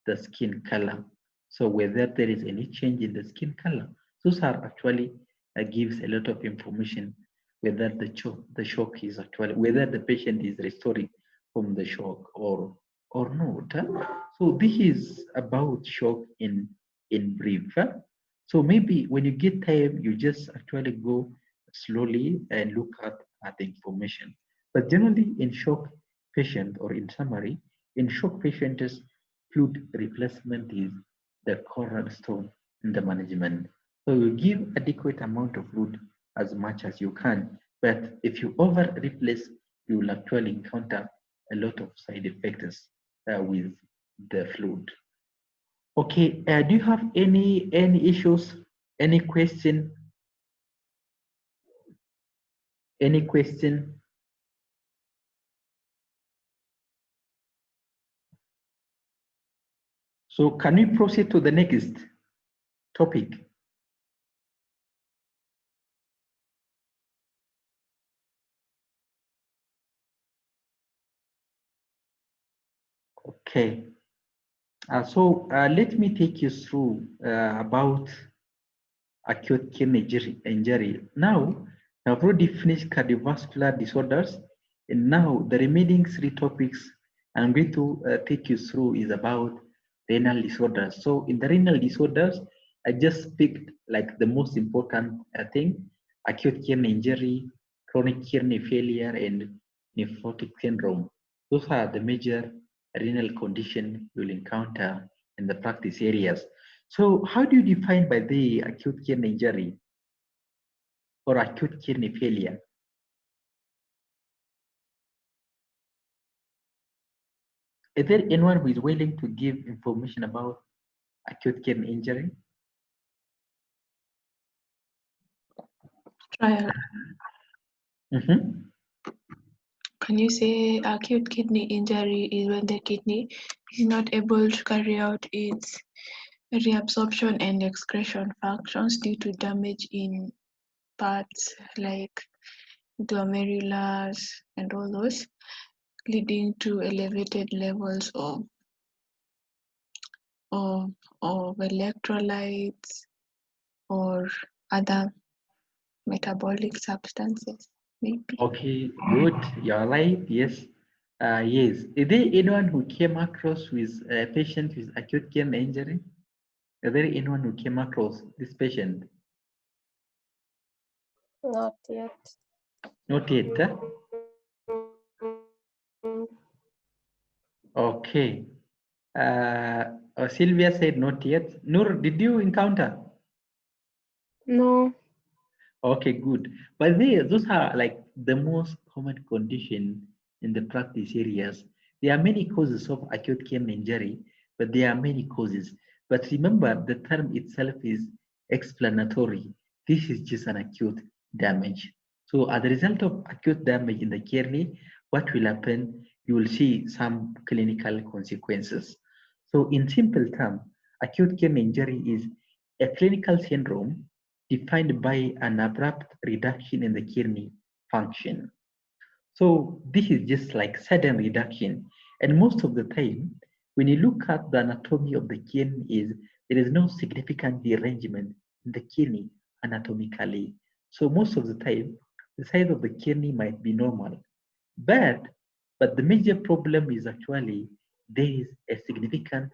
the skin color. So whether there is any change in the skin color, those are actually gives a lot of information whether the shock is actually, whether the patient is restoring from the shock or not. So this is about shock in brief. So maybe when you get time, you just actually go slowly and look at the information. But generally in shock patient, or in summary, in shock patients, fluid replacement is the cornerstone in the management. So you give adequate amount of fluid as much as you can, but if you over replace, you will actually encounter a lot of side effects with the fluid. Okay, do you have any issues, any question? Any question? So can we proceed to the next topic? Okay. So let me take you through about acute kidney injury. Now, I've already finished cardiovascular disorders, and now the remaining three topics I'm going to take you through is about renal disorders. So in the renal disorders, I just picked like the most important thing: acute kidney injury, chronic kidney failure, and nephrotic syndrome. Those are the major renal condition you'll encounter in the practice areas. So how do you define by the acute kidney injury or acute kidney failure? Is there anyone who is willing to give information about acute kidney injury? Trial. Mm-hmm. Can you say acute kidney injury is when the kidney is not able to carry out its reabsorption and excretion functions due to damage in parts like glomerulars and all those, leading to elevated levels of electrolytes or other metabolic substances, maybe. Okay, good. You're right. Yes. Yes. Is there anyone who came across with a patient with acute kidney injury? Is there anyone who came across this patient? Not yet. Not yet. Huh? Okay. Sylvia said not yet. Nur, did you encounter? No. Okay, good. But those are like the most common condition in the practice areas. There are many causes of acute kidney injury, but there are many causes. But remember, the term itself is explanatory. This is just an acute damage. So as a result of acute damage in the kidney, what will happen? You will see some clinical consequences. So in simple terms, acute kidney injury is a clinical syndrome defined by an abrupt reduction in the kidney function. So this is just like sudden reduction. And most of the time, when you look at the anatomy of the kidney, there is no significant derangement in the kidney anatomically. So most of the time, the size of the kidney might be normal. But the major problem is actually there is a significant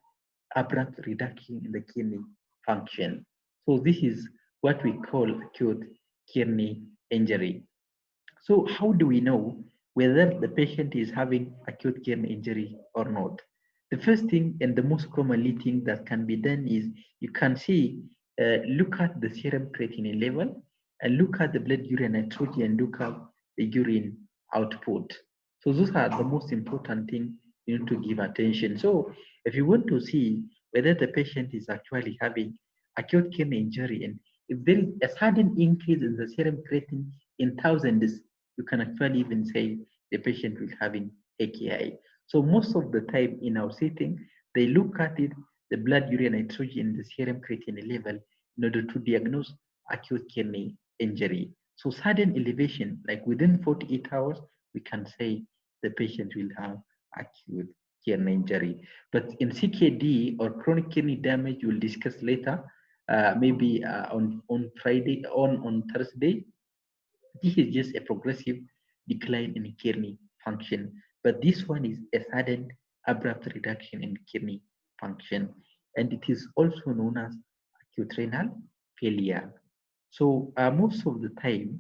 abrupt reduction in the kidney function. So this is what we call acute kidney injury. So how do we know whether the patient is having acute kidney injury or not? The first thing and the most commonly thing that can be done is you can see, look at the serum creatinine level and look at the blood urea nitrogen and look at the urine output. So those are the most important thing you need to give attention. So if you want to see whether the patient is actually having acute kidney injury, and if there is a sudden increase in the serum creatinine in thousands, you can actually even say the patient will having AKI. So most of the time in our setting, they look at it, the blood urea nitrogen, the serum creatinine level, in order to diagnose acute kidney injury. So sudden elevation, like within 48 hours, we can say the patient will have acute kidney injury. But in CKD or chronic kidney damage, we'll discuss later, maybe on Friday, on Thursday. This is just a progressive decline in kidney function, but this one is a sudden abrupt reduction in kidney function, and it is also known as acute renal failure. So most of the time,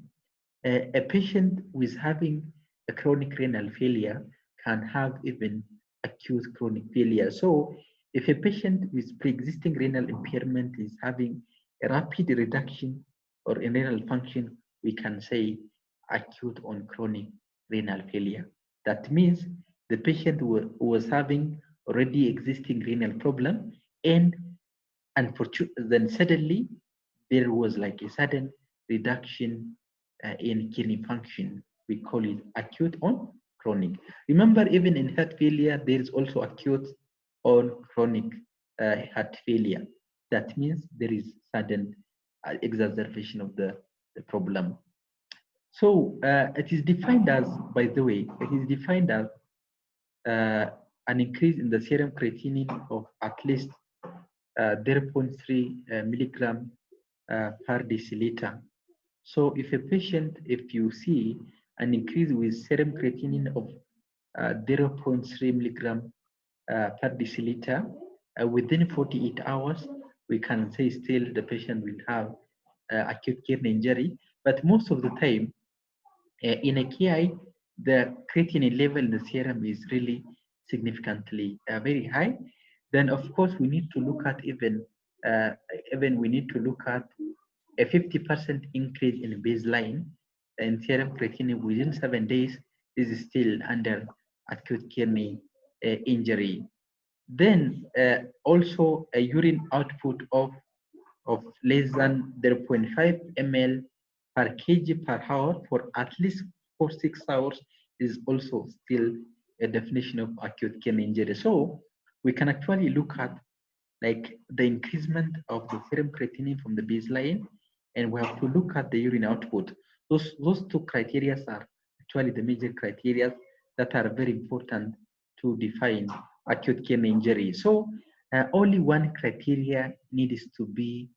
a patient who is having a chronic renal failure can have even acute chronic failure. So if a patient with pre-existing renal impairment is having a rapid reduction or in renal function, we can say acute on chronic renal failure. That means the patient was having already existing renal problem, and unfortunately, then suddenly there was like a sudden reduction in kidney function. We call it acute on chronic. Remember, even in heart failure, there is also acute on chronic heart failure. That means there is sudden exacerbation of the problem. So it is defined as, by the way, it is defined as an increase in the serum creatinine of at least 0.3 milligram per deciliter. So if a patient, if you see an increase with serum creatinine of 0.3 milligram per deciliter within 48 hours, we can say still the patient will have acute kidney injury. But most of the time, in a KI, the creatinine level in the serum is really significantly very high. Then of course we need to look at even we need to look at a 50% increase in baseline in serum creatinine within 7 days. This is still under acute kidney injury. Then also a urine output of less than 0.5 ml per kg per hour for at least 6 hours is also still a definition of acute kidney injury. So we can actually look at like the increasement of the serum creatinine from the baseline, and we have to look at the urine output. Those two criteria are actually the major criteria that are very important to define acute kidney injury. So only one criteria needs to be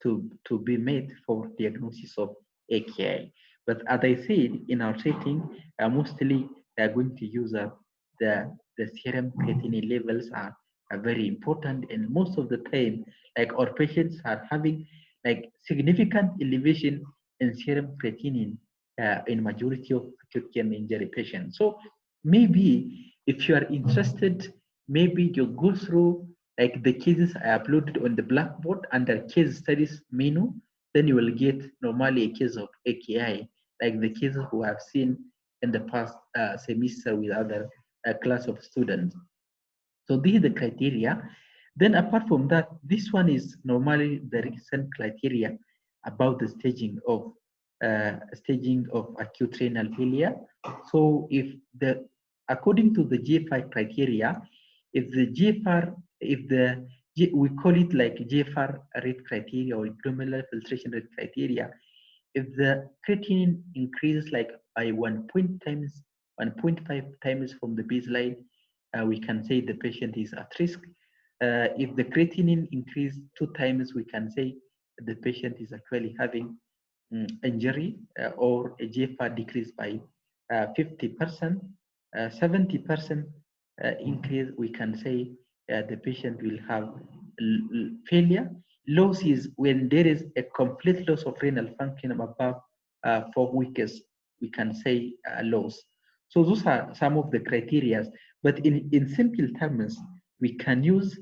met for diagnosis of AKI. But as I said, in our setting, mostly they are going to use the serum creatinine levels are very important, and most of the time, like our patients are having like significant elevation in serum creatinine in majority of acute kidney injury patients. So maybe if you are interested, maybe you go through like the cases I uploaded on the Blackboard under case studies menu, then you will get normally a case of AKI, like the cases we have seen in the past semester with other class of students. So these are the criteria. Then apart from that, this one is normally the recent criteria about the staging of acute renal failure. So if according to the GFR criteria, if the GFR, we call it like GFR rate criteria or glomerular filtration rate criteria, if the creatinine increases like by 1.5 times from the baseline, we can say the patient is at risk. If the creatinine increased 2 times, we can say the patient is actually having injury, or a GFR decrease by 50%, 70% increase, we can say the patient will have failure. Loss is when there is a complete loss of renal function above 4 weeks, we can say loss. So those are some of the criteria. But in simple terms, we can use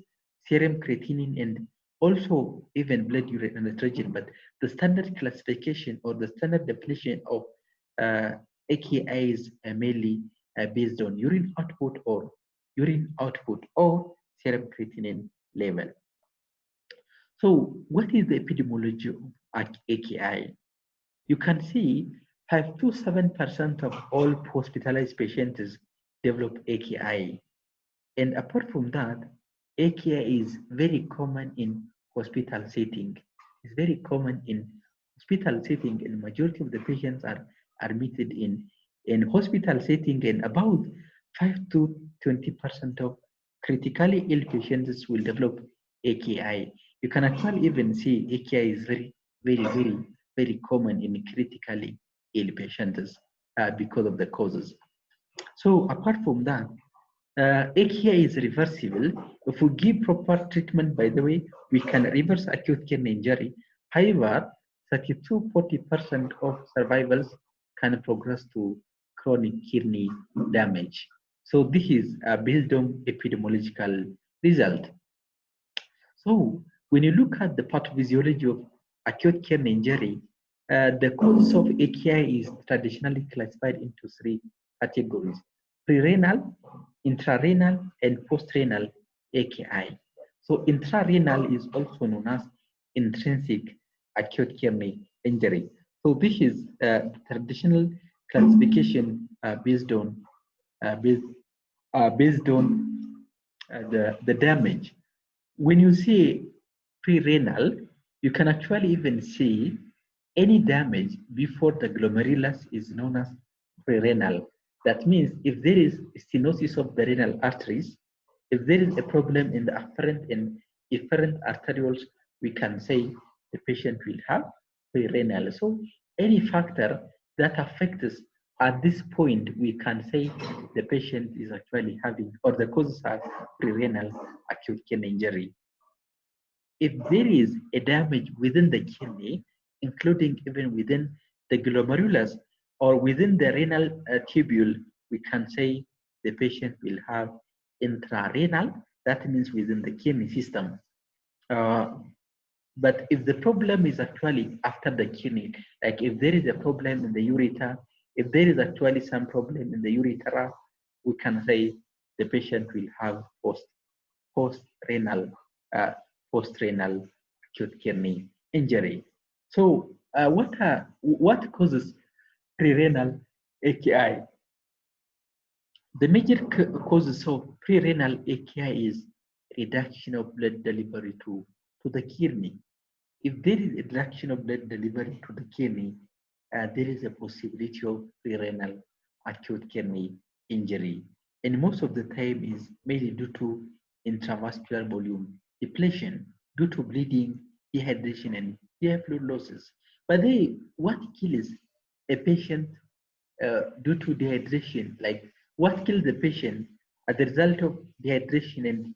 serum creatinine and also even blood urine and nitrogen, but the standard classification or the standard definition of AKI is mainly based on urine output or serum creatinine level. So what is the epidemiology of AKI? You can see 5 to 7% of all hospitalized patients develop AKI. And apart from that, AKI is very common in hospital setting. It's very common in hospital setting, and majority of the patients are admitted in hospital setting, and about 5 to 20% of critically ill patients will develop AKI. You can actually even see AKI is very common in critically ill patients because of the causes. So apart from that, AKI is reversible. If we give proper treatment, by the way, we can reverse acute kidney injury. However, 30–40% of survivors can progress to chronic kidney damage. So this is based on epidemiological result. So when you look at the pathophysiology of acute kidney injury, the causes of AKI is traditionally classified into 3 categories: prerenal, intrarenal, and postrenal AKI. So intrarenal is also known as intrinsic acute kidney injury. So this is the traditional classification based on the damage. When you say prerenal, you can actually even see any damage before the glomerulus is known as prerenal. That means if there is stenosis of the renal arteries, if there is a problem in the afferent and efferent arterioles, we can say the patient will have prerenal. So any factor that affects at this point, we can say the patient is actually having, or the causes are prerenal acute kidney injury. If there is a damage within the kidney, including even within the glomerulus or within the renal tubule, we can say the patient will have intrarenal, that means within the kidney system. But if the problem is actually after the kidney, like if there is a problem in the ureter, if there is actually some problem in the urethra, we can say the patient will have post-renal acute kidney injury. So what causes prerenal AKI? The major causes of prerenal AKI is reduction of blood delivery to the kidney. If there is a reduction of blood delivery to the kidney, there is a possibility of prerenal acute kidney injury. And most of the time is mainly due to intravascular volume depletion, due to bleeding, dehydration, and GI fluid losses. But what kills a patient due to dehydration, like what kills the patient as a result of dehydration and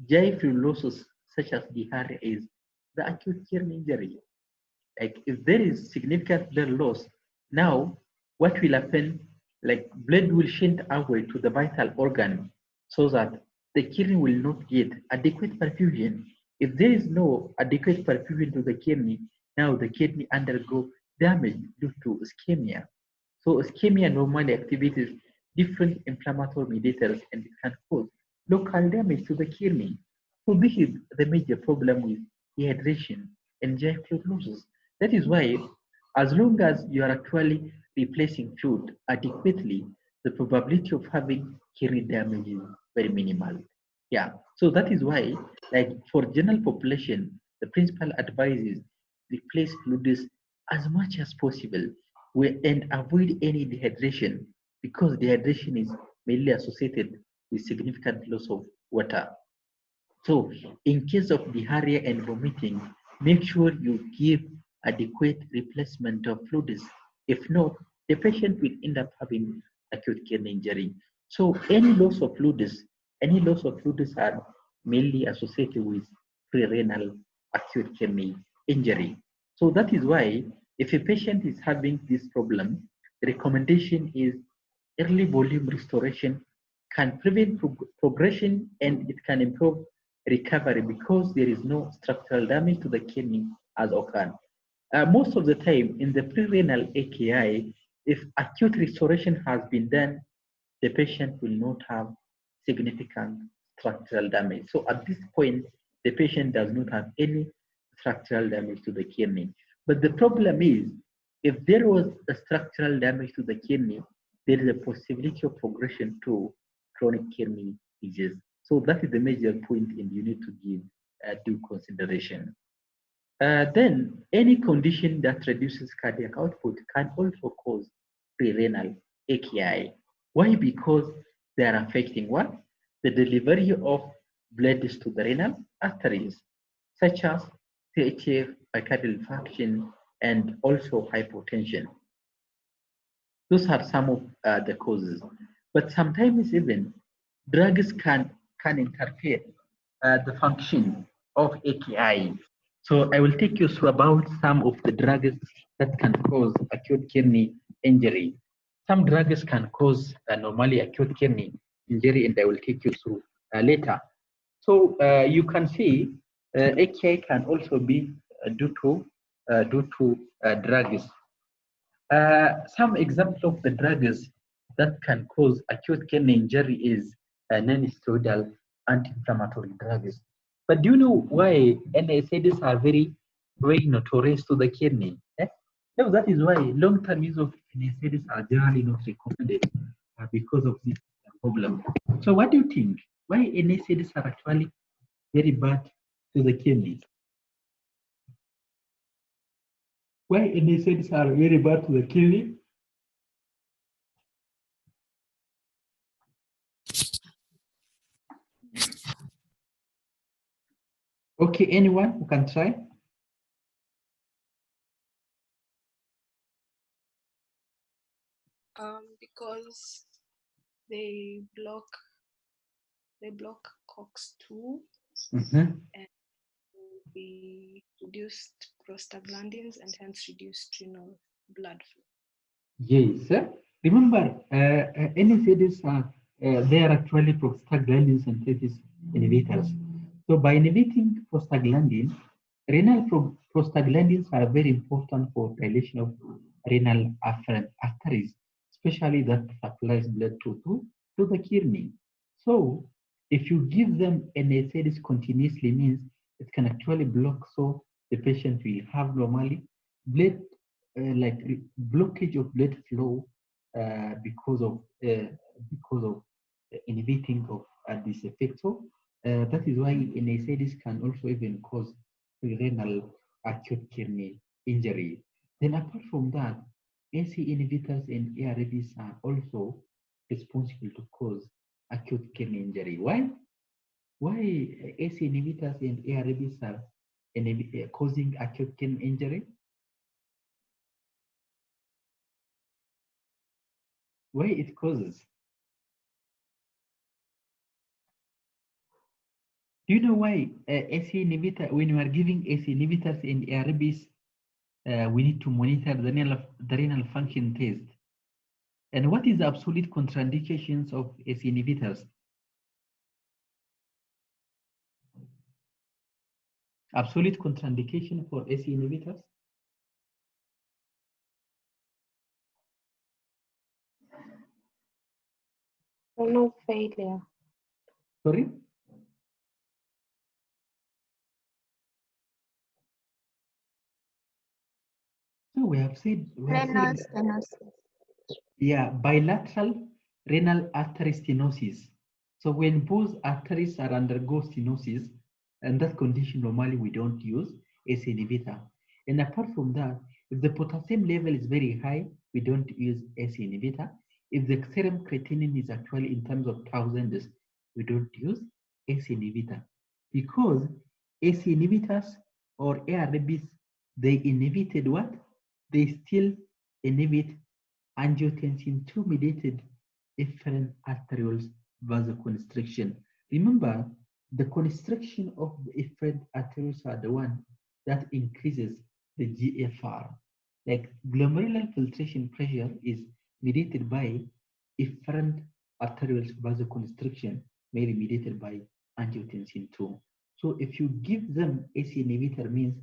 GI fluid losses such as diarrhea is the acute kidney injury. Like if there is significant blood loss, now what will happen? Like blood will shunt away to the vital organ so that the kidney will not get adequate perfusion. If there is no adequate perfusion to the kidney, now the kidney undergo damage due to ischemia. So ischemia normally activates different inflammatory mediators and it can cause local damage to the kidney. So this is the major problem with dehydration and GI fluid losses. That is why, as long as you are actually replacing fluid adequately, the probability of having kidney damage is very minimal. Yeah, so that is why, like for general population, the principal advice is replace fluids as much as possible and avoid any dehydration because dehydration is mainly associated with significant loss of water. So in case of diarrhea and vomiting, make sure you give adequate replacement of fluids. If not, the patient will end up having acute kidney injury. So any loss of fluids are mainly associated with prerenal acute kidney injury. So that is why if a patient is having this problem, the recommendation is early volume restoration, can prevent progression and it can improve recovery because there is no structural damage to the kidney as occurred. Most of the time in the pre-renal AKI, if acute restoration has been done, the patient will not have significant structural damage. So at this point, the patient does not have any structural damage to the kidney. But the problem is, if there was a structural damage to the kidney, there is a possibility of progression to chronic kidney disease. So that is the major point, and you need to give due consideration. Then any condition that reduces cardiac output can also cause pre-renal AKI. Why? Because they are affecting what? The delivery of blood to the renal arteries, such as CHF, myocardial infarction, and also hypotension. Those are some of the causes. But sometimes even drugs can interfere the function of AKI. So I will take you through about some of the drugs that can cause acute kidney injury. Some drugs can cause normally acute kidney injury, and I will take you through later. So you can see AKI can also be due to drugs. Some example of the drugs that can cause acute kidney injury is non-steroidal anti-inflammatory drugs. But do you know why NSAIDs are very notorious to the kidney? No, that is why long-term use of NSAIDs are generally not recommended because of this problem. So what do you think? Why NSAIDs are actually very bad to the kidney? Why NSAIDs are very bad to the kidney? Okay, anyone who can try? Because they block COX-2 and we reduced prostaglandins and hence reduced renal blood flow. Yes, remember NSAIDs are they are actually prostaglandin synthesis inhibitors. So by inhibiting prostaglandin, renal prostaglandins are very important for dilation of renal arteries, especially that supplies blood to the kidney. So if you give them NSAIDs continuously, means it can actually block, so the patient will have normally blood blockage of blood flow because of inhibiting of this effect. So that is why NSAIDs can also even cause renal acute kidney injury. Then apart from that, AC inhibitors and ARBs are also responsible to cause acute kidney injury. Why? Why AC inhibitors and ARBs are causing acute kidney injury? Why it causes? Do you know why AC inhibitor, when you are giving AC inhibitors and ARBs, we need to monitor the renal function test? And what is the absolute contraindications of AC inhibitors? Absolute contraindication for AC inhibitors? Renal failure. Sorry? So we have said, Renal stenosis. yeah, bilateral renal artery stenosis. So when both arteries are undergo stenosis, and that condition normally we don't use ACE inhibitor. And apart from that, if the potassium level is very high, we don't use ACE inhibitor. If the serum creatinine is actually in terms of thousands, we don't use ACE inhibitor. Because ACE inhibitors or ARBs, they inhibited what? They still inhibit angiotensin II mediated efferent arterioles vasoconstriction. Remember, the constriction of the efferent arterioles are the one that increases the GFR. Like glomerular filtration pressure is mediated by efferent arterial vasoconstriction may be mediated by angiotensin II. So if you give them AC inhibitor, means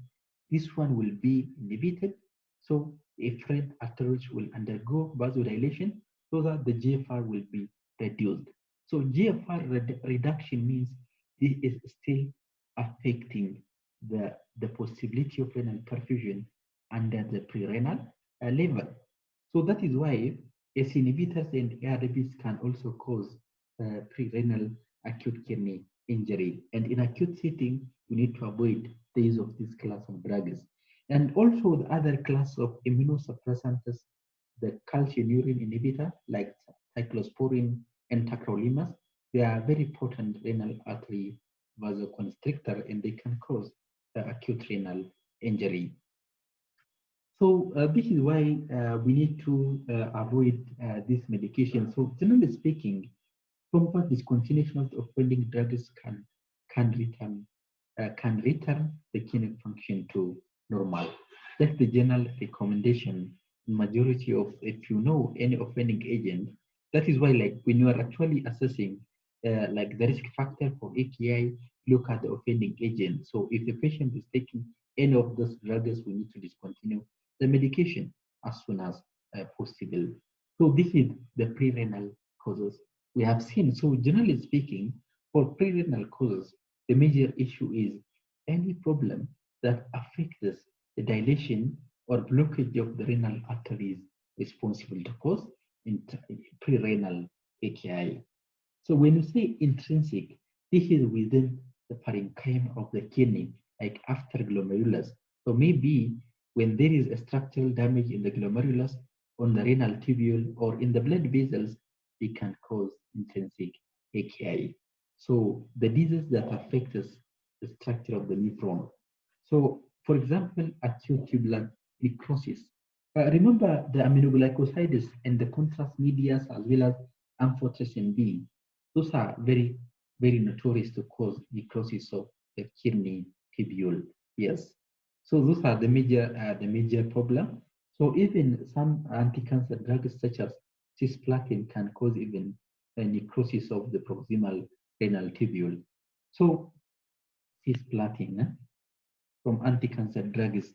this one will be inhibited. So efferent arteries will undergo vasodilation so that the GFR will be reduced. So GFR reduction means this is still affecting the possibility of renal perfusion under the prerenal level. So that is why ACE inhibitors and ARBs can also cause prerenal acute kidney injury. And in acute setting, we need to avoid the use of this class of drugs. And also the other class of immunosuppressants, the calcineurin inhibitor like cyclosporin and tacrolimus, they are very potent renal artery vasoconstrictor and they can cause acute renal injury. So this is why we need to avoid this medication. So generally speaking, prompt discontinuation of offending drugs can return the kidney function to normal. That's the general recommendation. Majority of, if you know any offending agent, that is why, like when you are actually assessing like the risk factor for AKI, look at the offending agent. So if the patient is taking any of those drugs, we need to discontinue the medication as soon as possible. So this is the prerenal causes we have seen. So generally speaking, for prerenal causes, the major issue is any problem that affects the dilation or blockage of the renal arteries responsible to cause prerenal AKI. So when you say intrinsic, this is within the parenchyma of the kidney, like after glomerulus. So maybe when there is a structural damage in the glomerulus, on the renal tubule, or in the blood vessels, they can cause intrinsic AKI. So the disease that affects the structure of the nephron. So for example, acute tubular necrosis. Remember the aminoglycosides and the contrast medias as well as amphotericin B. Those are very, very notorious to cause necrosis of the kidney tubule. Yes. So those are the major problem. So even some anti-cancer drugs such as cisplatin can cause even a necrosis of the proximal renal tubule. So cisplatin from anti-cancer drugs.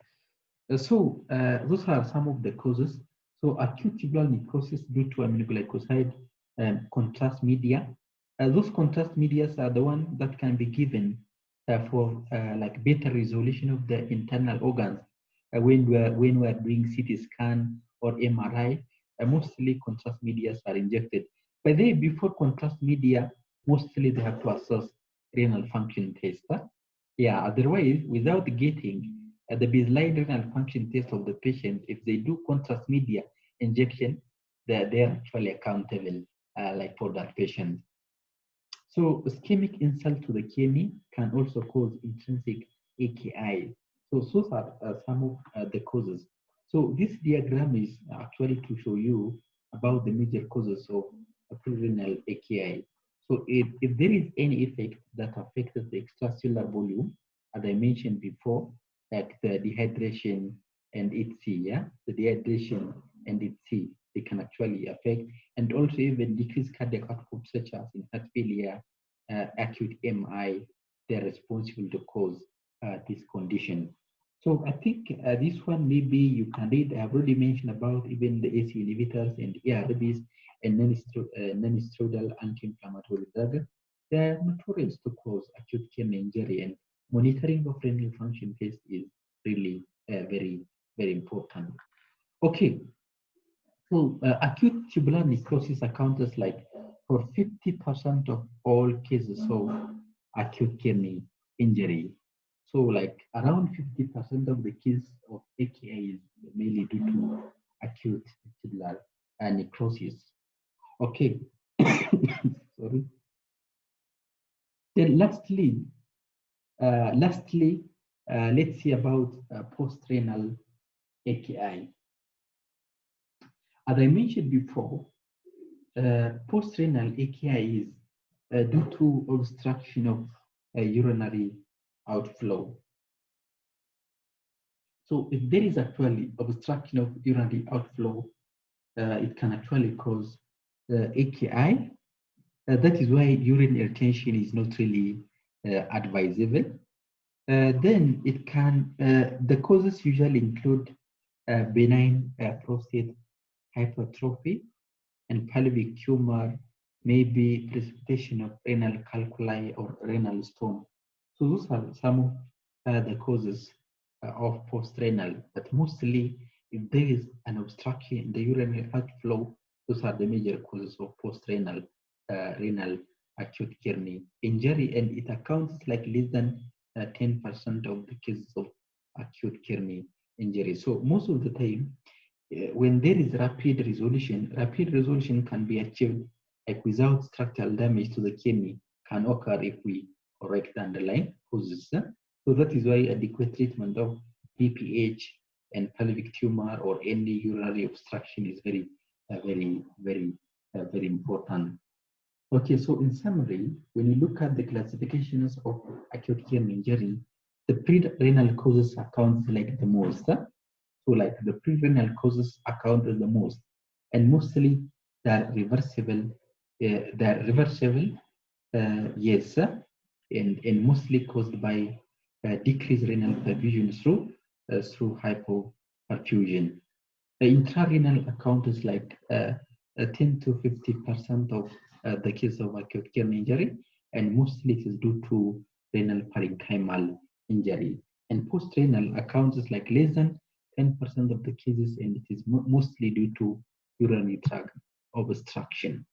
Those are some of the causes. So acute tubular necrosis due to aminoglycoside contrast media. Those contrast media are the ones that can be given for like better resolution of the internal organs. When we're doing CT scan or MRI, mostly contrast media are injected. But then before contrast media, mostly they have to assess renal function test. Yeah, otherwise, without getting the baseline renal function test of the patient, if they do contrast media injection, they're actually accountable like for that patient. So ischemic insult to the kidney can also cause intrinsic AKI. So those are some of the causes. So this diagram is actually to show you about the major causes of prerenal AKI. So if there is any effect that affects the extracellular volume, as I mentioned before, like the dehydration and ITC, yeah, the dehydration and ITC, they can actually affect, and also even decreased cardiac output such as in heart failure, acute MI, they're responsible to cause this condition. So I think this one maybe you can read. I have already mentioned about even the ACE inhibitors and ARBs and non-steroidal anti-inflammatory drugs. They are notorious to cause acute kidney injury, and monitoring of renal function test is really very, very important. Okay, so acute tubular necrosis accounts like for 50% of all cases of acute kidney injury. So like around 50% of the cases of AKI is mainly due to acute tubular necrosis. Okay, sorry. Then lastly, let's see about post-renal AKI. As I mentioned before, post-renal AKI is due to obstruction of urinary outflow. So if there is actually obstruction of urinary outflow, it can actually cause AKI. That is why urine retention is not really advisable. Then it can, the causes usually include benign prostate hypertrophy and pelvic tumor, maybe precipitation of renal calculi or renal stone. So those are some of the causes of post-renal, but mostly if there is an obstruction in the urinary outflow, those are the major causes of post-renal renal acute kidney injury, and it accounts like less than 10% of the cases of acute kidney injury. So most of the time, when there is rapid resolution can be achieved like without structural damage to the kidney can occur if we correct the underlying causes. So that is why adequate treatment of BPH and pelvic tumor or any urinary obstruction is very important. Okay, so in summary, when you look at the classifications of acute kidney injury, the pre-renal causes account like the most. So like the pre-renal causes account as the most, and mostly they're reversible. Yes, and mostly caused by decreased renal perfusion through hypoperfusion. The intrarenal account is like 10 to 50% of the case of acute kidney injury, and mostly it is due to renal parenchymal injury. And post-renal account is like less than 10% of the cases, and it is mostly due to urinary tract obstruction.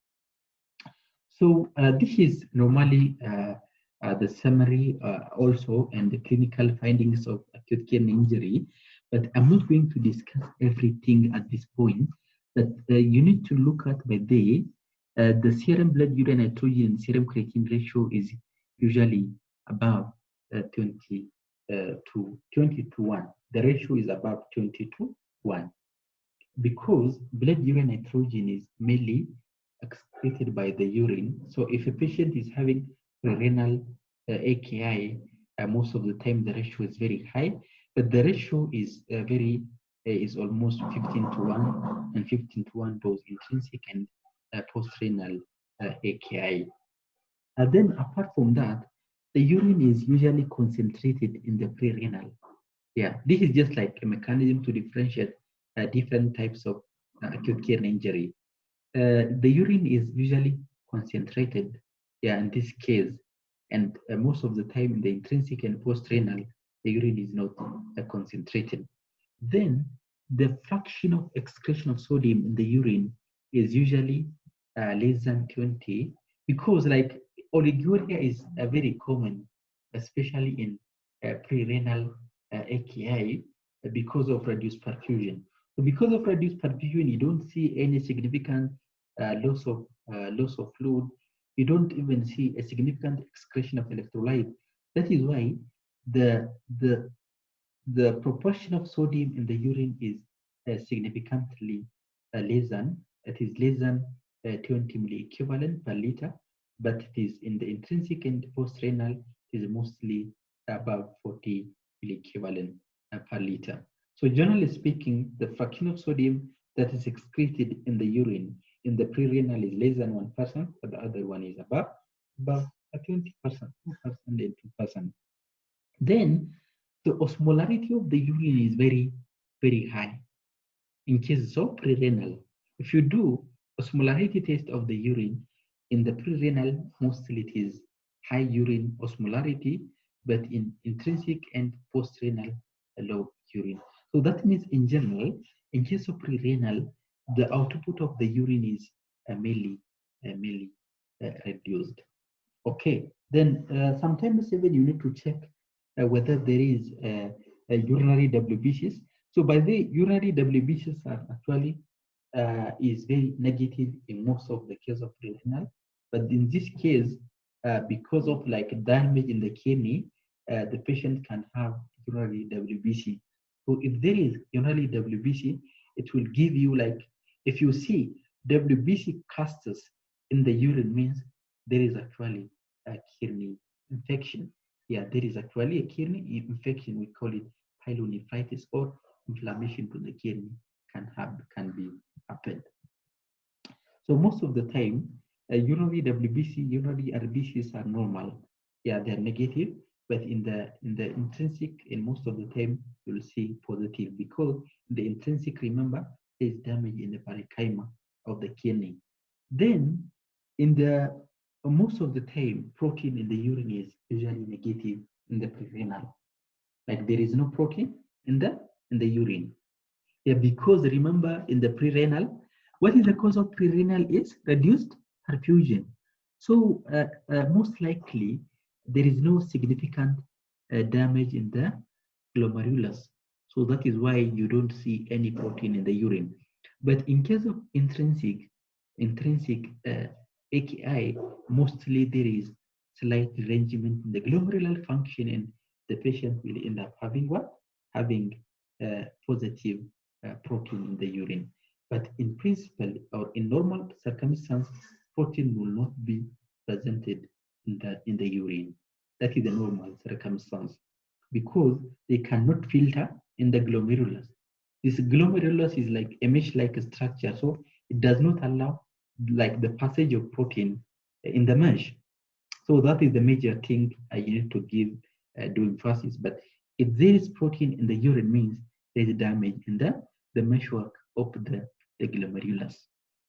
So this is normally the summary also and the clinical findings of acute kidney injury, but I'm not going to discuss everything at this point. That you need to look at by day, the serum blood urine nitrogen serum creatine ratio is usually above 20 to 1. The ratio is above 20 to 1 because blood urine nitrogen is mainly excreted by the urine. So if a patient is having renal AKI, most of the time the ratio is very high, but the ratio is is almost 15 to 1, and 15 to 1 both intrinsic and post-renal AKI. And then apart from that, the urine is usually concentrated in the pre-renal. Yeah, this is just like a mechanism to differentiate different types of acute kidney injury. The urine is usually concentrated, yeah, in this case, and most of the time in the intrinsic and post-renal, the urine is not concentrated. Then the fraction of excretion of sodium in the urine is usually less than 20, because like oliguria is very common, especially in pre-renal AKI because of reduced perfusion. So because of reduced perfusion, you don't see any significant loss of fluid. You don't even see a significant excretion of electrolyte. That is why the proportion of sodium in the urine is significantly less than, it is less than 20 milliequivalent per liter, but it is in the intrinsic and post-renal is mostly above 40 milliequivalent per liter. So generally speaking, the fraction of sodium that is excreted in the urine in the pre-renal is less than 1%, but the other one is above 20%, 2% and 2%. Then the osmolarity of the urine is very high. In cases of pre-renal, if you do osmolarity test of the urine in the pre-renal, mostly it is high urine osmolarity, but in intrinsic and post-renal, low urine. So that means in general, in case of pre-renal, the output of the urine is mainly reduced. Okay, then sometimes even you need to check whether there is a urinary WBCs. So by the urinary WBCs are actually is very negative in most of the case of pre-renal, but in this case, because of like damage in the kidney, the patient can have urinary WBC. So if there is urinary WBC, it will give you like, if you see WBC clusters in the urine, means there is actually a kidney infection. Yeah, there is actually a kidney infection. We call it pyelonephritis, or inflammation to the kidney can be happened. So most of the time, Urinary WBC, urinary RBCs are normal. Yeah, they're negative, but in the intrinsic, in most of the time, you'll see positive because the intrinsic, remember, there's damage in the parenchyma of the kidney. Then, in the most of the time, protein in the urine is usually negative in the prerenal. Like there is no protein in the urine. Yeah, because remember in the prerenal, what is the cause of prerenal is reduced perfusion. So most likely there is no significant damage in the glomerulus. So that is why you don't see any protein in the urine. But in case of intrinsic AKI, mostly there is slight derangement in the glomerular function, and the patient will end up having what? Having positive protein in the urine. But in principle or in normal circumstances, protein will not be presented in the urine. That is the normal circumstance because they cannot filter in the glomerulus. This glomerulus is like a mesh-like structure, so it does not allow like the passage of protein in the mesh. So that is the major thing you need to give do emphasis. But if there is protein in the urine, means there is damage in the meshwork of the glomerulus.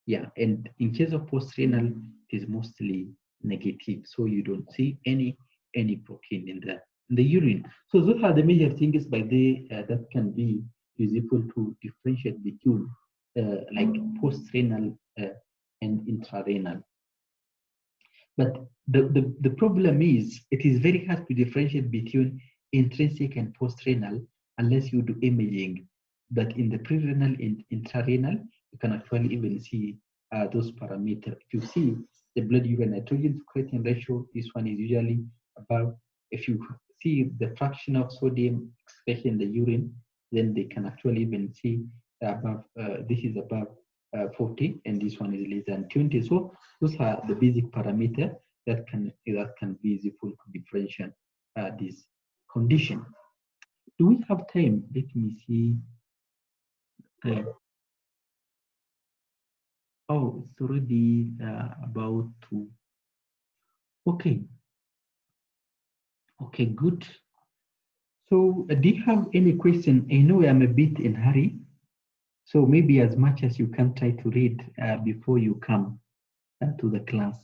Yeah, and in case of postrenal, it is mostly negative, so you don't see any protein in the urine. So those are the major things by the that can be useful to differentiate between like postrenal and intrarenal. But the problem is it is very hard to differentiate between intrinsic and postrenal unless you do imaging. But in the prerenal and intrarenal, you can actually even see those parameters. If you see the blood urine nitrogen to creatinine ratio, this one is usually above. If you see the fraction of sodium especially in the urine, then they can actually even see above. This is above 40, and this one is less than 20. So those are the basic parameters that can be useful to differentiate this condition. Do we have time? Let me see. Oh, it's already about to. Okay. Okay, good. So do you have any question? I know I'm a bit in hurry, so maybe as much as you can try to read before you come to the class.